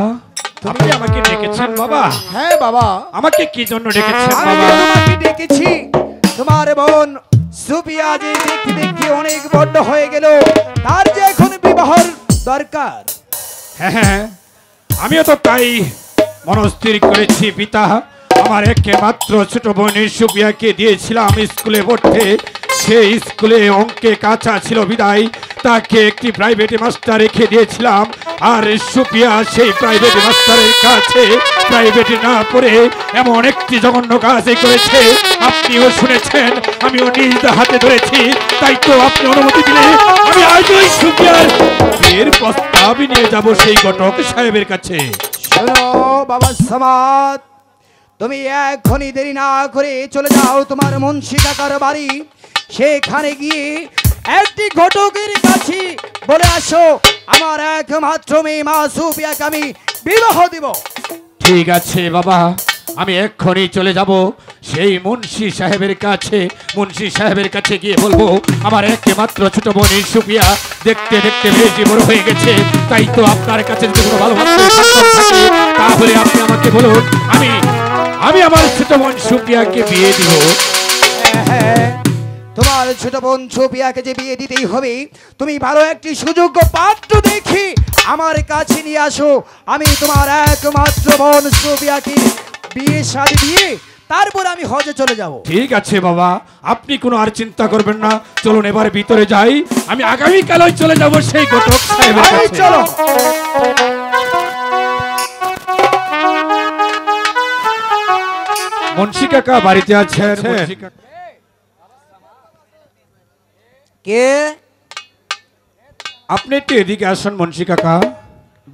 আপনি আমাকে ডেকেছেন? বাবা হ্যাঁ বাবা। আমাকে কি জন্য ডেকেছেন বাবা? তোমাকে ডেকেছি, তোমার বোন সুপিয়া যে দেখতে দেখতে অনেক বড় হয়ে গেল, তার যে এখন বিবাহর দরকার। হ্যাঁ হ্যাঁ, আমিও তো তাই মনস্থির করেছি পিতা। আমার একমাত্র ছোট বোন সুপিয়াকে দিয়েছিলাম স্কুলে পড়তে, সেই স্কুলে অঙ্কে কাঁচা ছিল বিদায় তাকে একটি প্রাইভেট মাস্টার রেখে দিয়েছিলাম, আর সুপিয়া সেই প্রাইভেট মাস্টারের কাছে প্রাইভেটে না পড়ে এমন একটি জঘন্য কাজ করেছে, আপনিও শুনেছেন, আমিও নিজ হাতে ধরেছি। তাই তো আপনি অনুমতি দিলে আমি আজই সুপিয়ার বিয়ের প্রস্তাব নিয়ে যাব সেই ঘটক সাহেবের কাছে। শোনো বাবা সামাদ, তুমি এখনই দেরি না করে চলে যাও তোমার মুন্সি কাকার বাড়ি, সেখানে গিয়ে একটি ঘটকের কাছে বলে আসো আমার একমাত্র মেয়ে মা সুপিয়াকে আমি বিবাহ দিব। ঠিক আছে বাবা, আমি এক্ষুনি চলে যাব সেই মুন্সি সাহেবের কাছে। মুন্সি সাহেবের কাছে গিয়ে বলবো আমার একমাত্র ছোট বোন সুপিয়া দেখতে দেখতে বেশি বড় হয়ে গেছে, তাই তো আপনার কাছে যদি কোনো ভালোবাসা থাকে তাহলে আপনি আমাকে বলুন, আমি আমি আমার ছোট বোন সুপিয়াকে বিয়ে দিব। হ্যাঁ, তোমার ছোট বোন সুপিয়াকে যে বিয়ে দিতেই হবে, তুমি ভালো একটি সুযোগ্য পাত্র দেখি আমার কাছে নিয়ে আসো। আমি তোমার একমাত্র বোন সুপিয়াকে বিয়ে শাদী দিয়ে তারপর আমি হজে চলে যাব। ঠিক আছে বাবা, আপনি কোনো আর চিন্তা করবেন না, চলুন এবার ভিতরে যাই, আমি আগামীকালই চলে যাব সেই ঘটক সাহেবের কাছে। চলো। মুন্সি কাকা বাড়িতে আছেন? কে? আপনি একটু এদিকে আসুন মুন্সি কাকা।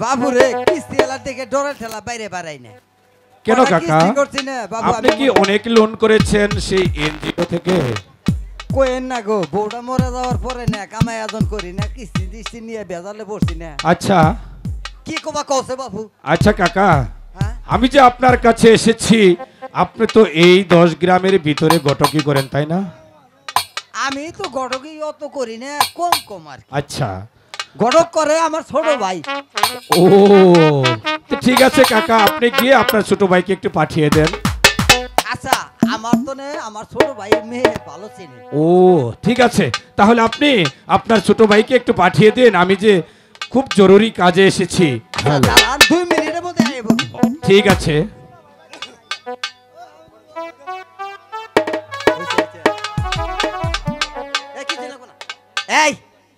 বাবুরে কিস্তি এলার থেকে ডরে ঠেলা বাইরে বাড়াই না। কেন কাকা? কিস্তি করছি না বাবু। আপনি কি অনেক লোন করেছেন সেই এনজিও থেকে? কোয়েন না গো, বউটা মরে যাওয়ার পরে না কামাই আয়োজন করি না, কিস্তি দিস্তি নিয়ে বেজালে বসছি না। আচ্ছা কি কবা কওছে বাবু? আচ্ছা কাকা, হ্যাঁ? আমি যে আপনার কাছে এসেছি, আপনি তো এই 10 গ্রামের ভিতরে গটকি করেন তাই না? আমি তো গড়কি অত করি না, কম কম আর। আচ্ছা, গড়ক করে আমার ছোট ভাই। ও তো ঠিক আছে কাকা, আপনি গিয়ে আপনার ছোট ভাইকে একটু পাঠিয়ে দেন। আচ্ছা, আমার তো না, আমার ছোট ভাই মেয়ে ভালো চিনি। ও ঠিক আছে, তাহলে আপনি আপনার ছোট ভাইকে একটু পাঠিয়ে দেন, আমি যে খুব জরুরি কাজে এসেছি। দাঁড়ান, 2 মিনিটের মধ্যে আইব। ঠিক আছে। এই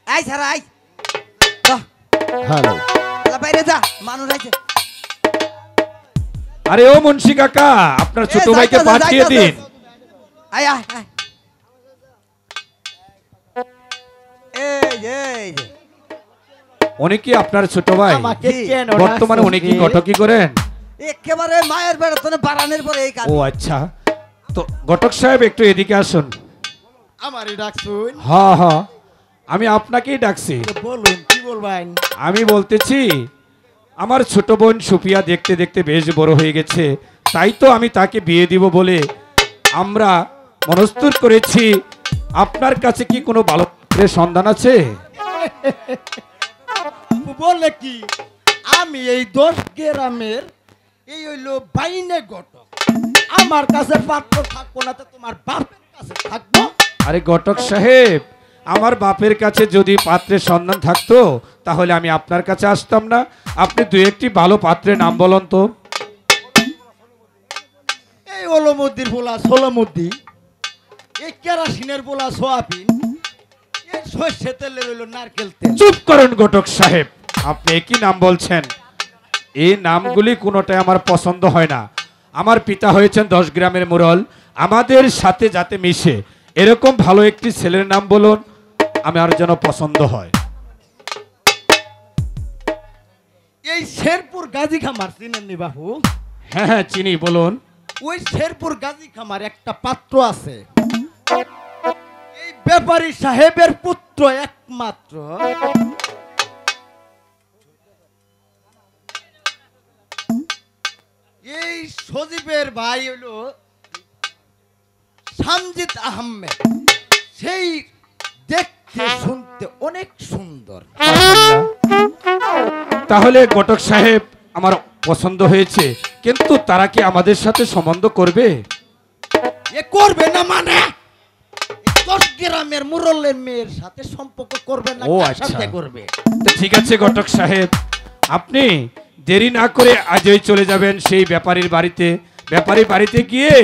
এই ছাড়া আই। হ্যালো, বাইরে যা, মানুষ আইছে। আরে ও মুন্সি কাকা, আপনার ছোট ভাইকে পাঠিয়ে দিন। আয় আয় আয়। এই এই যে উনি কি আপনার ছোট ভাই? আমাকে কেন বর্তমানে উনি কি গটকি করেন? একেবারে মায়ের বেড়াতনে বাড়ানোর পরে এই কাজ। ও আচ্ছা, তো ঘটক সাহেব একটু এদিকে আসুন। আমারই ডাকছুন? হ্যাঁ হ্যাঁ, আমি আপনাকেই ডাকছি। বলুন, কি বলবেন? আমি বলতেছি আমার ছোট বোন সুপিয়া দেখতে দেখতে বেশ বড় হয়ে গেছে, তাই তো আমি তাকে বিয়ে দিব বলে আমরা মনস্থির করেছি। আপনার কাছে কি কোনো ভালো সন্ধান আছে? বলে কি আমি এই 10 গ্রামের এই হইলো বাইনে ঘটক। আমার কাছে পাত্র থাকবো না তো তোমার বাপের কাছে থাকবো? আরে ঘটক সাহেব, আমার বাপের কাছে যদি পাত্রের সন্ধান থাকতো তাহলে আমি আপনার কাছে আসতাম না। আপনি দু একটি ভালো পাত্রের নাম বলুন তো। এই ওলমদ্দির পোলা সোলমদ্দি, এই কেরাসিনের পোলা সোয়াবিন, এই সর্ষে তেলের হইলো নারকেল তেল। চুপ করুন ঘটক সাহেব, আপনি কি নাম বলছেন? এই নামগুলি কোনোটাই আমার পছন্দ হয় না। আমার পিতা হয়েছেন 10 গ্রামের মুরল, আমাদের সাথে যাতে মিশে এরকম ভালো একটি ছেলের নাম বলুন, আমার যেন পছন্দ হয়। এই শেরপুর গাজী খামার চিনেননি বাবু? হ্যাঁ হ্যাঁ চিনি, বলুন। ওই শেরপুর গাজী খামার একটা পাত্র আছে, এই ব্যাপারী সাহেবের পুত্র একমাত্র। এই সজীবের ভাই হলো সামজিদ আহমেদ, সেই দেখতে শুনতে অনেক সুন্দর। তাহলে ঘটক সাহেব আমার পছন্দ হয়েছে, কিন্তু তারা কি আমাদের সাথে সম্বন্ধ করবে? এ করবে না মানে 10 গ্রামের মুরল্লের মেয়ের সাথে সম্পর্ক করবে না, ও কার আচ্ছা, সাথে করবে? তো ঠিক আছে ঘটক সাহেব, আপনি দেরি না করে আজই চলে যাবেন সেই ব্যাপারীর বাড়িতে। ব্যাপারীর বাড়িতে গিয়ে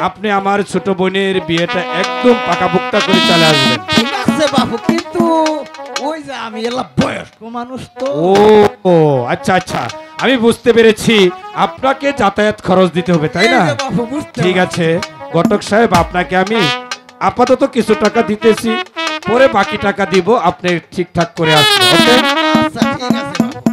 আপনি আমার ছোট বোনের বিয়েটা একদম পাকাপোক্তা করে চলে আসবেন। ঠিক আছে বাবু, কিন্তু ওই যে আমি এলা বয়স্ক মানুষ তো। ও আচ্ছা আচ্ছা, আমি বুঝতে পেরেছি, আপনাকে যাতায়াত খরচ দিতে হবে, তাই না? এই যে বাবু, বুঝতে ঠিক আছে ঘটক সাহেব, আপনাকে আমি আপাতত কিছু টাকা দিতেছি, পরে বাকি টাকা দিব, আপনি ঠিকঠাক করে আসবেন। ওকে? আচ্ছা ঠিক আছে বাবু।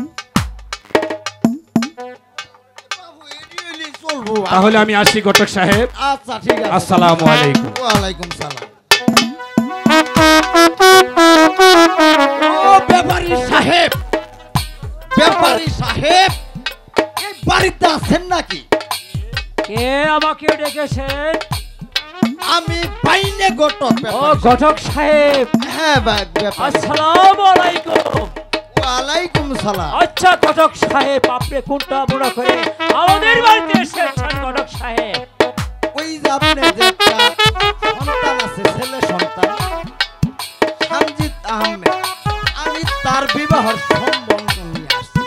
বাবু এডি হইলেই চলবো। তাহলে আমি আসি ঘটক সাহেব। আচ্ছা ঠিক আছে। আসসালামু আলাইকুম। ওয়ালাইকুম সালাম। ও ব্যাপারী সাহেব, ব্যাপারী সাহেব, এই বাড়িতে আছেন নাকি? কে আমাকে ডেকেছেন? আমি বাইনে ঘটক। ও ব্যাপারী সাহেব। ঘটক সাহেব, হ্যাঁ ব্যাপারী। আসসালামু আলাইকুম। ওয়ালাইকুম সালাম। আচ্ছা ঘটক সাহেব, আপনি কোনটা মনে করে আমাদের বাড়িতে এসেছেন ঘটক সাহেব? ওই যে আপনার যে একটা সন্তান আছে, ছেলে সন্তান সামজিদ আহমেদ, আমি তার বিবাহের সম্বন্ধ নিয়ে আসছি।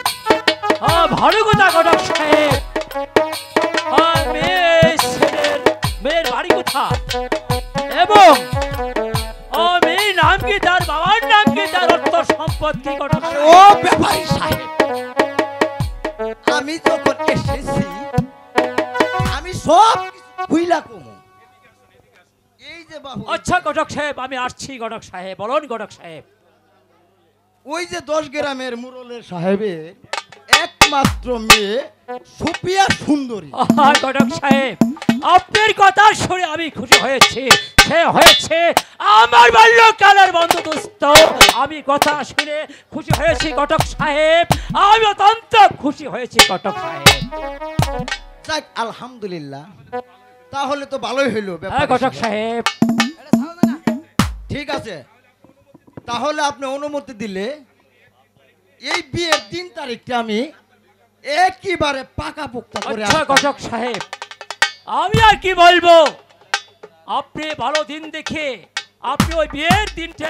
ভালো কথা ঘটক সাহেব। মেয়ের বাড়ি কোথা এবং মেয়ের নাম কি, তার বাবার নাম কি, তার অর্থ সম্পদ কি ঘটক সাহেব? ও ব্যাপারী সাহেব, আমি যখন এসেছি আমি সব ভুইলা কমু। এই যে বাবু, আচ্ছা ঘটক সাহেব, আমি আসছি ঘটক সাহেব, বলুন ঘটক সাহেব। ওই যে 10 গ্রামের মুরলের সাহেবের একমাত্র মেয়ে সুপিয়া সুন্দরী। ঘটক সাহেব, আপনার কথা শুনে আমি খুশি হয়েছি। সে হয়েছে আমার বাল্যকালের বন্ধু দোস্ত। আমি কথা শুনে খুশি হয়েছি ঘটক সাহেব, আমি অত্যন্ত খুশি হয়েছি ঘটক সাহেব। যাক আলহামদুলিল্লাহ, তাহলে তো ভালোই হইলো ব্যাপারী ঘটক সাহেব। সাহেব, ঠিক আছে, তাহলে আপনি অনুমতি দিলে এই বিয়ের 3 তারিখটা আমি একেবারে পাকাপোক্ত করে আচ্ছা আসতাম। ঘটক সাহেব, আমি আর কি বলবো, আপনি ভালো দিন দেখে আপনি ওই বিয়ের দিনটা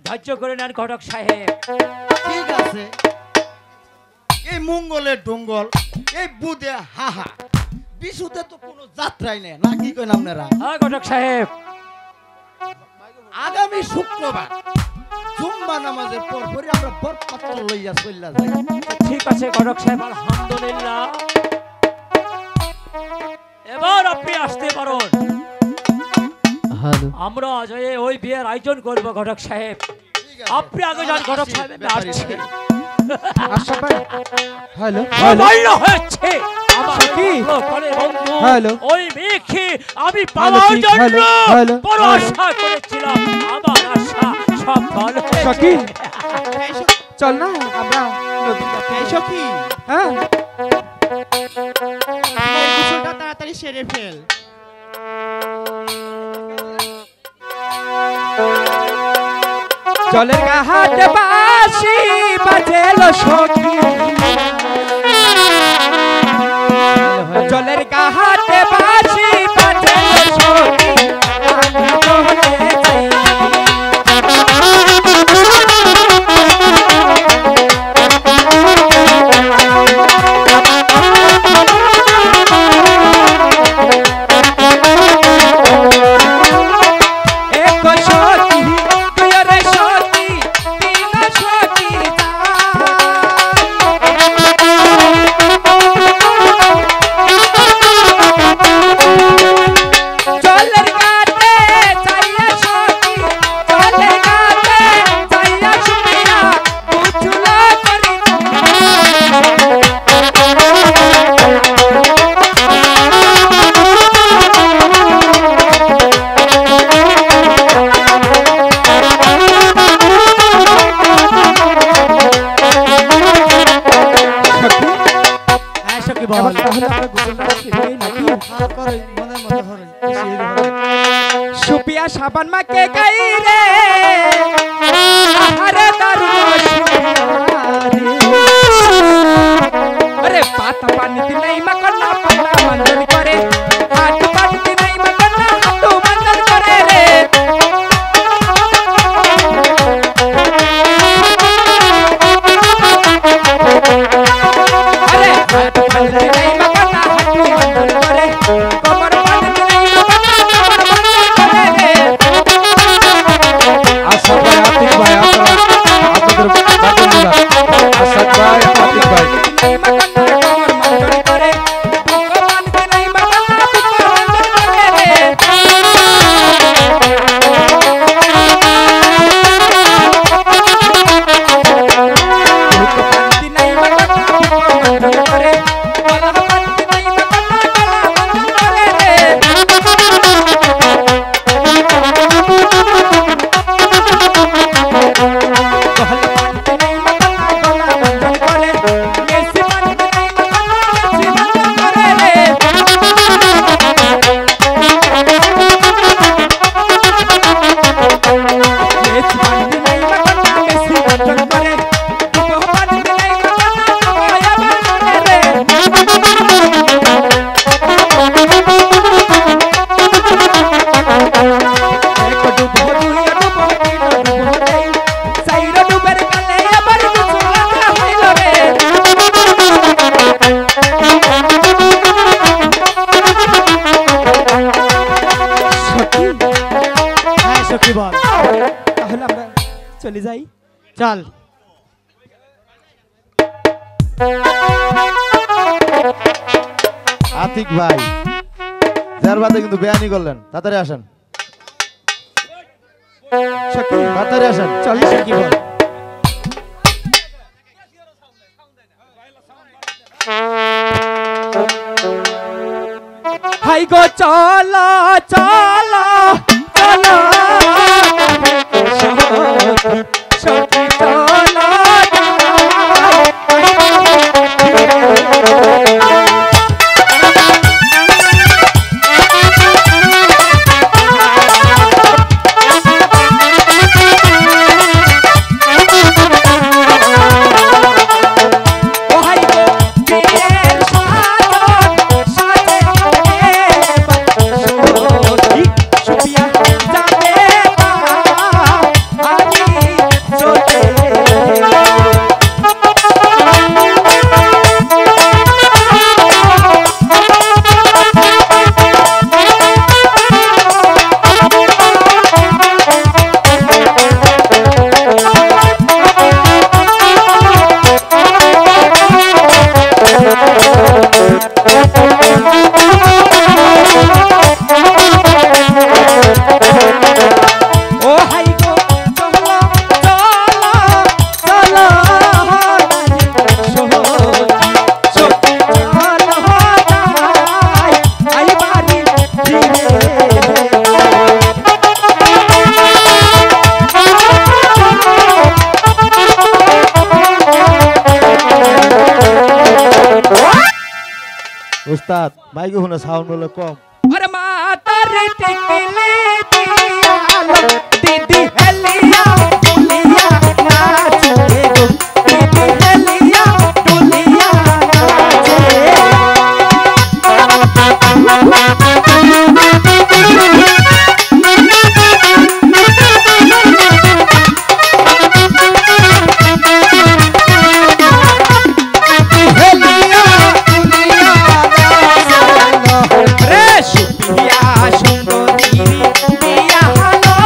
ধার্য করে নেন ঘটক সাহেব। ঠিক আছে, এই মঙ্গলের ডঙ্গল, এই বুধে হাহা, বিশুতে তো কোনো যাত্রাই নেই না, কি করেন আপনারা? ঘটক সাহেব, আগামী শুক্রবার জুম্মা নামাজের পর পরই আমরা বরপাত্র লইয়া চইলা যাই। ঠিক আছে ঘটক সাহেব, আলহামদুলিল্লাহ। এবার আপনি আসতে পারুন। আমরা আজ ওই বিয়ের আয়োজন করব ঘটক সাহেব। ঠিক আছে, আপনি আগে যান ঘটক সাহেব, আমি আসছি। হ্যালো সামান্য হয়েছে আমার প্রাণের বন্ধু, হ্যালো। ওই মেয়েকে আমি পাওয়ার ঠিক, জন্য হ্যালো, বড় হ্যালো। আশা করেছিলাম। আমার আশা সফল সখী, হয়েছে। চল না আমরা নদীর কাছে। সখী, হ্যাঁ গোসলটা তাড়াতাড়ি সেরে ফেল। জলের ঘাট বাসি বাজেল সখী। বল এবার তাহলে আমরা গোসলটা সেরে নেই নাকি? হ্যাঁ করই মনের মতো করই সুপিয়া সাবান মাকে গাই রে আহারে দারুণ আরে পাতা পানিতে নাই মাকনা পাতা মন্দন করে হাত পানিতে নাই মাকনা হাত মন্দন করে রে আরে হাত পানিতে নাই মাকনা হাত মন্দন করে কমর পানিতে নাই মাকনা কমর মন্দন করে রে আসাদ ভাই আতিক ভাই আপনারা আপনাদের বাটন দিবা আসাদ ভাই আতিক ভাই নাই মাকনা কমর মন্দন করে বুক পানিতে নাই মাকনা বুক মন্দন করে রে পানিতে নাই মাকনা বুক মন্দন করে গলা পানিতে নাই মাকনা গলা মন্দন করে রে গলা পানিতে নাই মাকনা গলা মন্দন করে মেসি পানিতে নাই মাকনা মেসি মন্দন করে রে মেসি পানিতে নাই মাকনা মেসি মন্দন করে বুক পানিতে নাই মাকনা মায়া মন্দন করে রে এক ডুবো দুই ডুবো তিন ডুবো নেই চাইর ডুবের কালে আবার মুচুলা হইল রে সখী হ্যাঁ সখী বল তাহলে আমরা চলে যাই চল আতিক ভাই যার বাদে কিন্তু বেয়ানি করলেন তাড়াতাড়ি আসেন সখী তাড়াতাড়ি আসেন চল সখী বল হাই গো চলো চলো চলো সখী সখী চলো ও হাই গো বিয়ের সাজন সাজে সখী সুপিয়া যাবে না আমি চলে ও হাই গো চলো চলো চলো সখী সখী চলো যাই আই বাড়ি ফিরে উস্তাদ মাইকে শুনে সাউন্ড হলো কম अरे मातर टिकली दियालो दीदी हलिया डुलिया नाचे गो दीदी हलिया डुलिया नाचे हलिया डुलिया नाचे रे सुपिया सुंदरी दिया हलो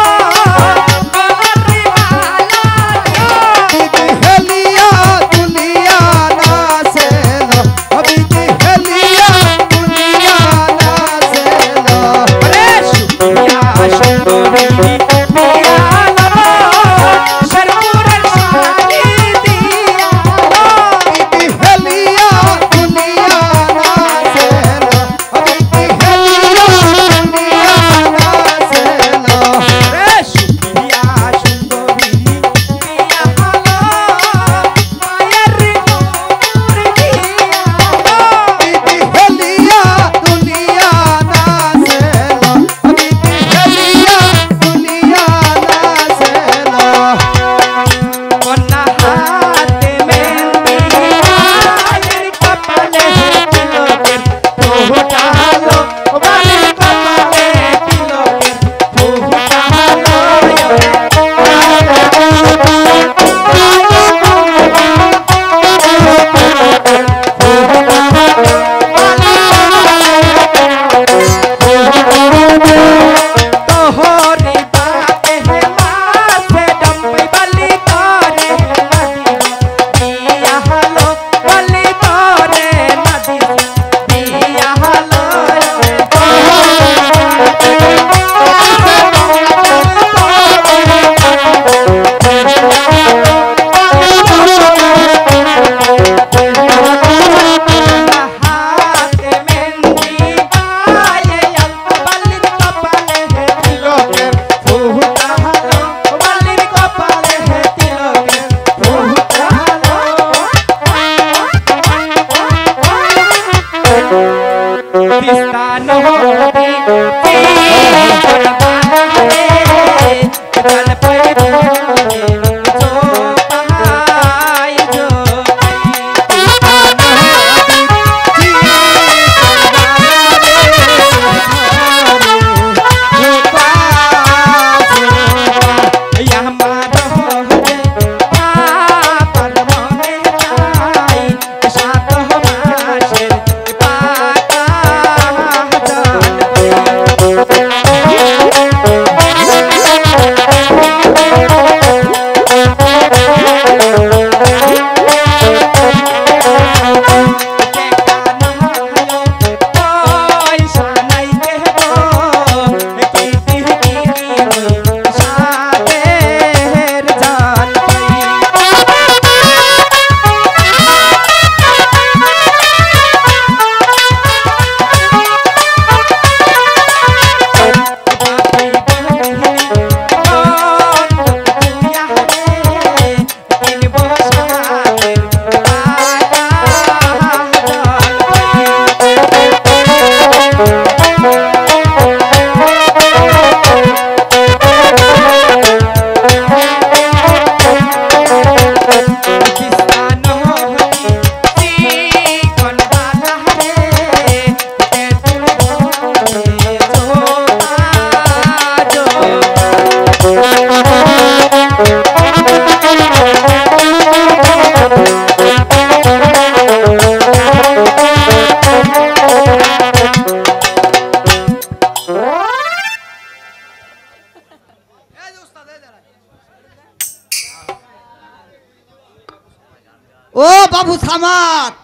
ও বাবু সামাত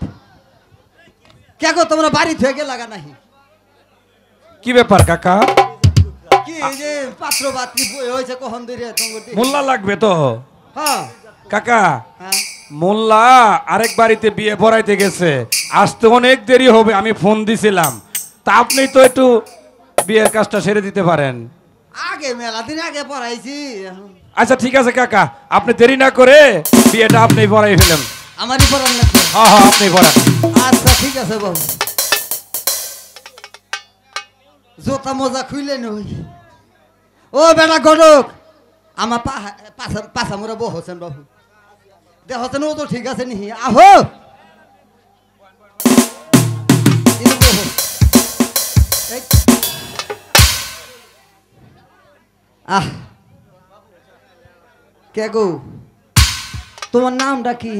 কে গো তোমরা বাড়ি থেকে লাগা নাহি কি ব্যাপার কাকা কি এই যে পাত্র বাত্রি বই হয়েছে কখন ধরে তোমার মোল্লা লাগবে তো হ্যাঁ কাকা হ্যাঁ মোল্লা আরেক বাড়িতে বিয়ে পড়াইতে গেছে আসতে অনেক দেরি হবে আমি ফোন দিছিলাম তা আপনি তো একটু বিয়ের কাজটা সেরে দিতে পারেন আগে মেলা দিন আগে পড়াইছি আচ্ছা ঠিক আছে কাকা আপনি দেরি না করে বিয়েটা আপনি পড়াই ফেলেন আমারই পড়ান না হ্যাঁ হ্যাঁ আপনি পড়ান আচ্ছা ঠিক আছে বাবু জোতা মোজা খুইলে নই ও বেটা গড়ক আমার পাশা মোরা বউ হোসেন বাবু দে হোসেন ও তো ঠিক আছে নি আহো আহ কে গো তোমার নামটা কি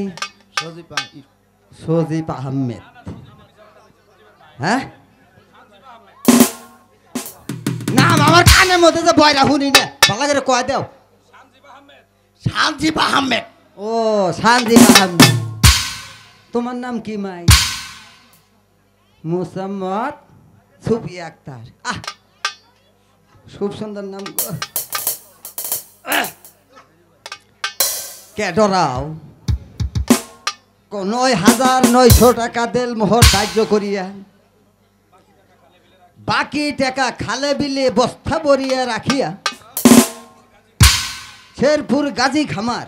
সজীব আহমেদ হ্যাঁ নাম আমার কানের মধ্যে যে বয়রা শুনি না ভালো করে কয় দেও সঞ্জীব আহমেদ ও সঞ্জীব আহমেদ তোমার নাম কি মাই মুসাম্মদ সুফি আক্তার আহ খুব সুন্দর নাম গো কে ডরাও ৯,৯০০ টাকা দেল মোহর ধার্য করিয়া বাকি টাকা খালে বিলে বস্তা ভরিয়া রাখিয়া শেরপুর গাজী খামার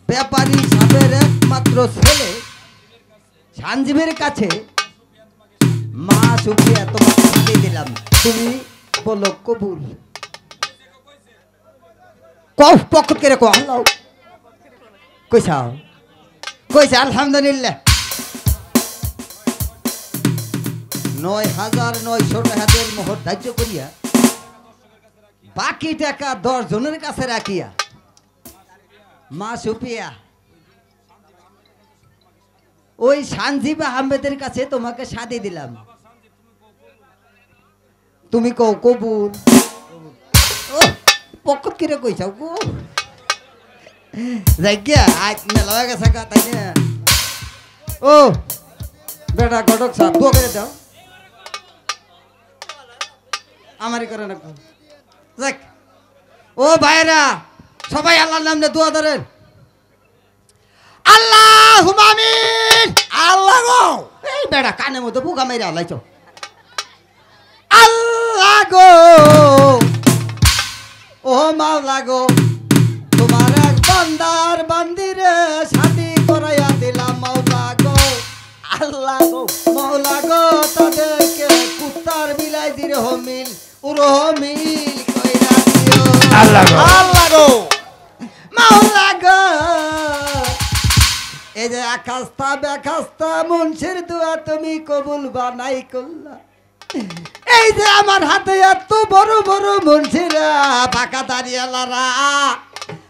ব্যাপারী সাহেবের একমাত্র ছেলে সঞ্জীবের কাছে মা সুফিয়া তোমাকে দিয়ে দিলাম তুমি বলো কবুল কফ পকেট করে কো আল্লাহ কইসাও কইসা আলহামদুলিল্লাহ ৯,৯০০ টাকা দেল মোহর ধার্য করিয়া বাকি টাকা ১০ জনের কাছে রাখিয়া মা সুফিয়া ওই সঞ্জীব আহমেদের কাছে তোমাকে শাদি দিলাম তুমি কও কবুল ও পকেট করে কইসাও গো যাইগিয়া আজ মেলা হয়ে গেছে তাই না ও বেটা ঘটক সাহেব দোয়া করে দাও আমারই করে না যাক ও ভাইরা সবাই আল্লাহর নামে দোয়া ধরেন আল্লাহুম্মা আমিন আল্লাহ গো এই বেটা কানের মধ্যে বুকা মেরে আল্লাইছো আল্লাহ গো ও মাওলা গো তোমার এক বান্দার বান্দিরে শাদি করাইয়া দিলাম মাওলা গো আল্লাহ গো মাওলা গো তাদেরকে কুত্তার বিলাই দিরে হমিল উরহমিল কইরা দিও আল্লাহ গো আল্লাহ গো মাওলা গো এই যে আকাশতা বেকাশতা মুন্সির দোয়া তুমি কবুল বানাই করলা এই যে আমার হাতে এত বড় বড় মুন্সিরা পাকা দাঁড়িয়ালারা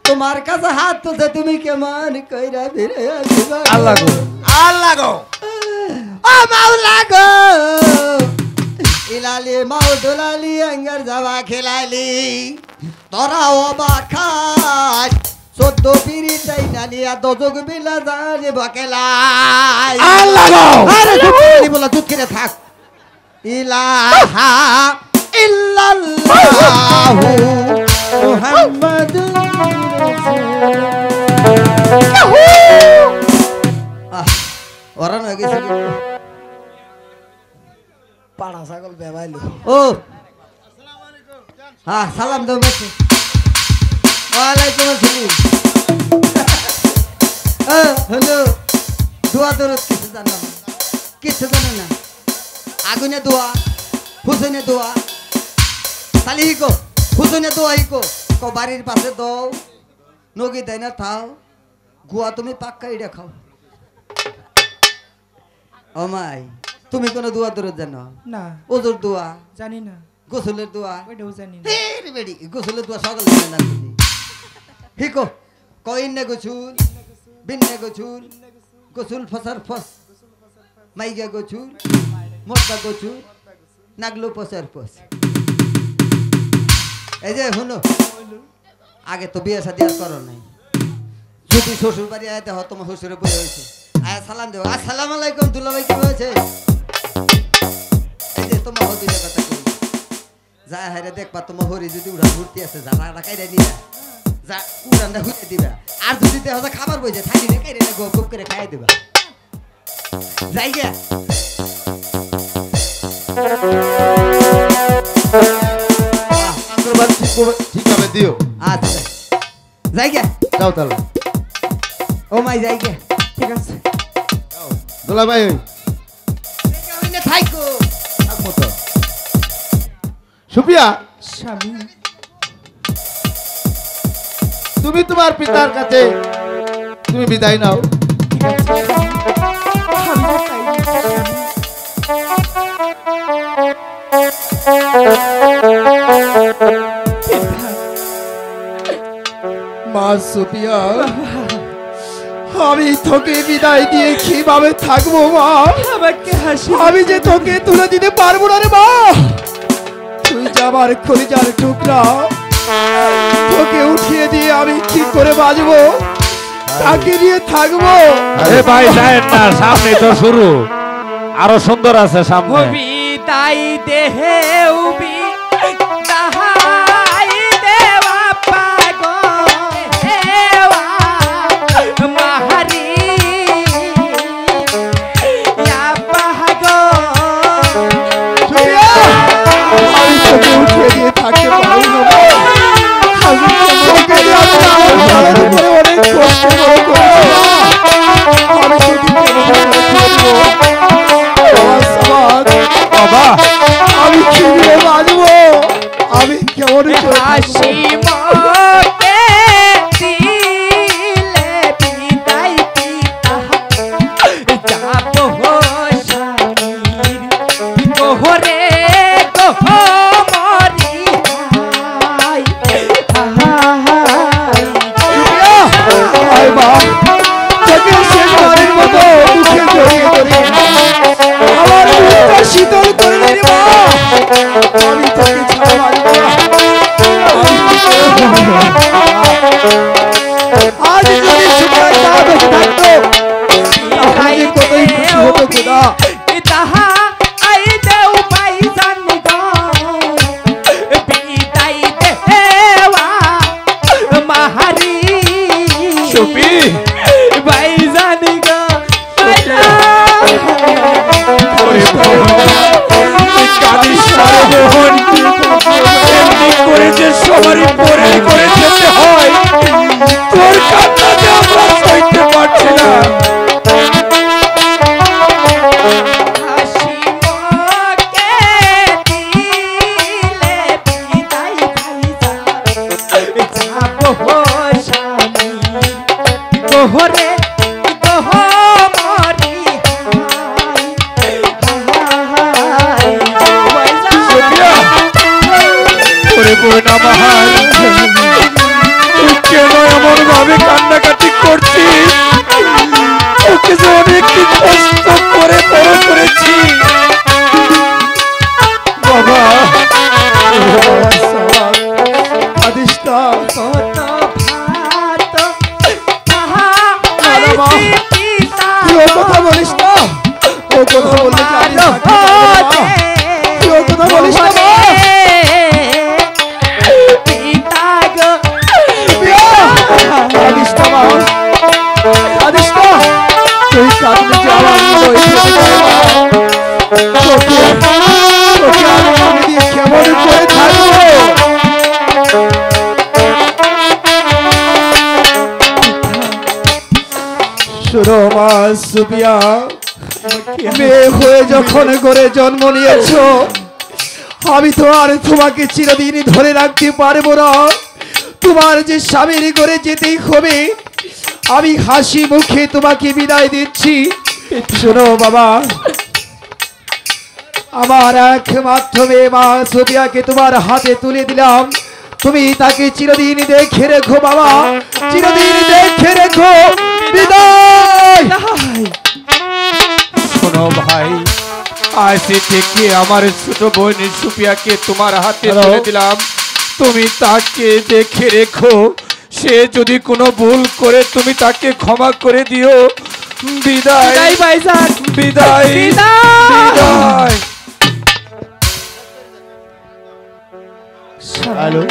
তোমার কাছে হাত তুলতে তুমি কেমন কইরা ফিরে আসবা আল্লাহ গো আল্লাহ গো ও মাওলা গো ইলালি মাউদুলালি আঙ্গার যাওয়া খেলালি তোরা অবাক খাস ১৪ পিড়ি চাই নালিয়া দজক বিলা জানি বকেলাই আল্লাহ গো আরে দুধ বলা দুধ কিনে থাক ইলাহা ইল্লাল্লাহু মুহাম্মাদুর রাসূলুল্লাহ ওরা না গেছে পাড়া ছাগল বেবাইলো ও হ্যাঁ সালাম দাও মেসে ওয়ালাইকুম আসসালাম হ্যালো দোয়া দরদ কিছু জানো না আগুনে দোয়া হুসেনে দোয়া তালি হিকো হুসেনে দোয়া হিকো কো বাড়ির পাশে দাও নগি দেয় না থাও গুয়া তুমি পাক্কা এটা খাও ও মাই তুমি কোনো দোয়া দরদ জানো না ওজোর দোয়া জানি না গোসলের দোয়া ওইটাও জানি না হেরে বেডি গোসলের দোয়া সকালে জানে না তুমি হিকো কইন না গোছুল বিন্নে গোছুল গোসুল ফসার ফস মাইগা গোছুল মোটকা গোছুল নাগলো পসার ফস এই যে শুনো আগে তো বিয়ে শাদী আর করো নাই যদি শ্বশুর বাড়ি আয় দেখো তোমার শ্বশুরে বলে হয়েছে আয় সালাম দেবো আসসালামু আলাইকুম দুলাভাই কি হয়েছে এই যে তোমার হদিনের কথা কই যা হারে দেখবা তোমার হরি যদি উড়ান ঘুরতে আছে যারা রাখাইরা নিবা যা উড়ানটা ঘুরতে দিবা আর যদি দেখো যে খাবার বইছে থাকি রে কাইরে গোপ গোপ করে খাইয়ে দিবা যাই গে ঠিক হবে দিও আচ্ছা যাই গে যাও তাহলে ও মাই যাই গে ঠিক আছে দোলা ভাই ওই ওইনে থাইকো থাকবো তো সুপিয়া স্বামী তুমি তোমার পিতার কাছে তুমি বিদায় নাও ঠিক আছে স্বামী। আমি তাই স্বামী। মা সুপিয়া আমি তোকে বিদায় দিয়ে কিভাবে থাকবো মা আমাকে হাসি আমি যে তোকে তুলে দিতে পারবো না রে মা তুই যে আমার কলিজার টুকরা তোকে উঠিয়ে দিয়ে আমি কি করে বাঁচবো কাকে নিয়ে থাকবো আরে ভাই যায়েন না সামনে তো শুরু আরো সুন্দর আছে সামনে বিদায় দেহে উবি তাহাই দেওয়া পাগো হেওয়া মাহারি ইয়া পাগো সুপিয়া আমি তোকে উঠিয়ে দিয়ে থাকতে পারবো না মা। আমি তোকে দিয়ে আমি আমার সারার উপরে অনেক কষ্ট করে করেছি মা। আমি তোকে কেমন করে ছেড়ে দেবো? বাবা আমি কি দিয়ে বাঁচবো আমি কেমন করে হাসি মতে দিলে বিদায় পিতা যাবো স্বামীর গোহরে গোহমরি হাই হাই আয় মা তোকে শেষবারের মতো মুখে জড়িয়ে ধরে আমার বুকটা শীতল করে নে রে মা আমি তোকে ছাড়া বাঁচবো না। আজ যদি সুপার না বেঁচে থাকতো তাহলে কতই খুশি হতো খোদা তাহা আই দেও পাই জানগো বিদায় দেওয়া মাহারি সুপি ভাই জানগো কাঁদিস না রে মোহন এমনি করে যে সবারই পরে করে যেতে হয় তোর কান্নাতে আমরা সইতে পারছি না হাসি মুখে দিলে বিদায় ভাইজা যাবো স্বামীর গোহরে গোহমরি হাই সুপিয়া ওরে বোন আমার তুই কেন এমন ভাবে কান্নাকাটি করছিস ওকে যে অনেক কষ্ট করে বড় করেছি বাবা কাঁদিস না কত ভাত তাহা না মা আইছি পিতা তুই ও কথা বলিস না ও কথা বললে কি আমি থাকতে পারবো না মা? তুই ও কথা বলিস না মা পিতা গো কাঁদিস না মা কাঁদিস না তুই কাঁদলে যে আমার হৃদয় ফেটে যায় মা। তোকে তোকে আমি মনে দিয়ে কেমন করে থাকবো শোনো মা সুপিয়া মেয়ে হয়ে যখন করে জন্ম নিয়েছো আমি তো আর তোমাকে চিরদিন ধরে রাখতে পারবো না তোমার যে স্বামীর করে যেতেই হবে আমি হাসি মুখে তোমাকে বিদায় দিচ্ছি শোনো বাবা আমার একমাত্র মেয়ে মা সুপিয়াকে তোমার হাতে তুলে দিলাম তুমি তাকে চিরদিন দেখে রেখো বাবা চিরদিন দেখে রেখো বিদায় শোনো ভাই আজ থেকে আমার ছোট বোন সুপিয়াকে তোমার হাতে হ্যালো। তুলে দিলাম তুমি তাকে দেখে রেখো সে যদি কোনো ভুল করে তুমি তাকে ক্ষমা করে দিও। বিদায় বিদায় ভাইজান, বিদায় বিদায়। বিদায়। হ্যালো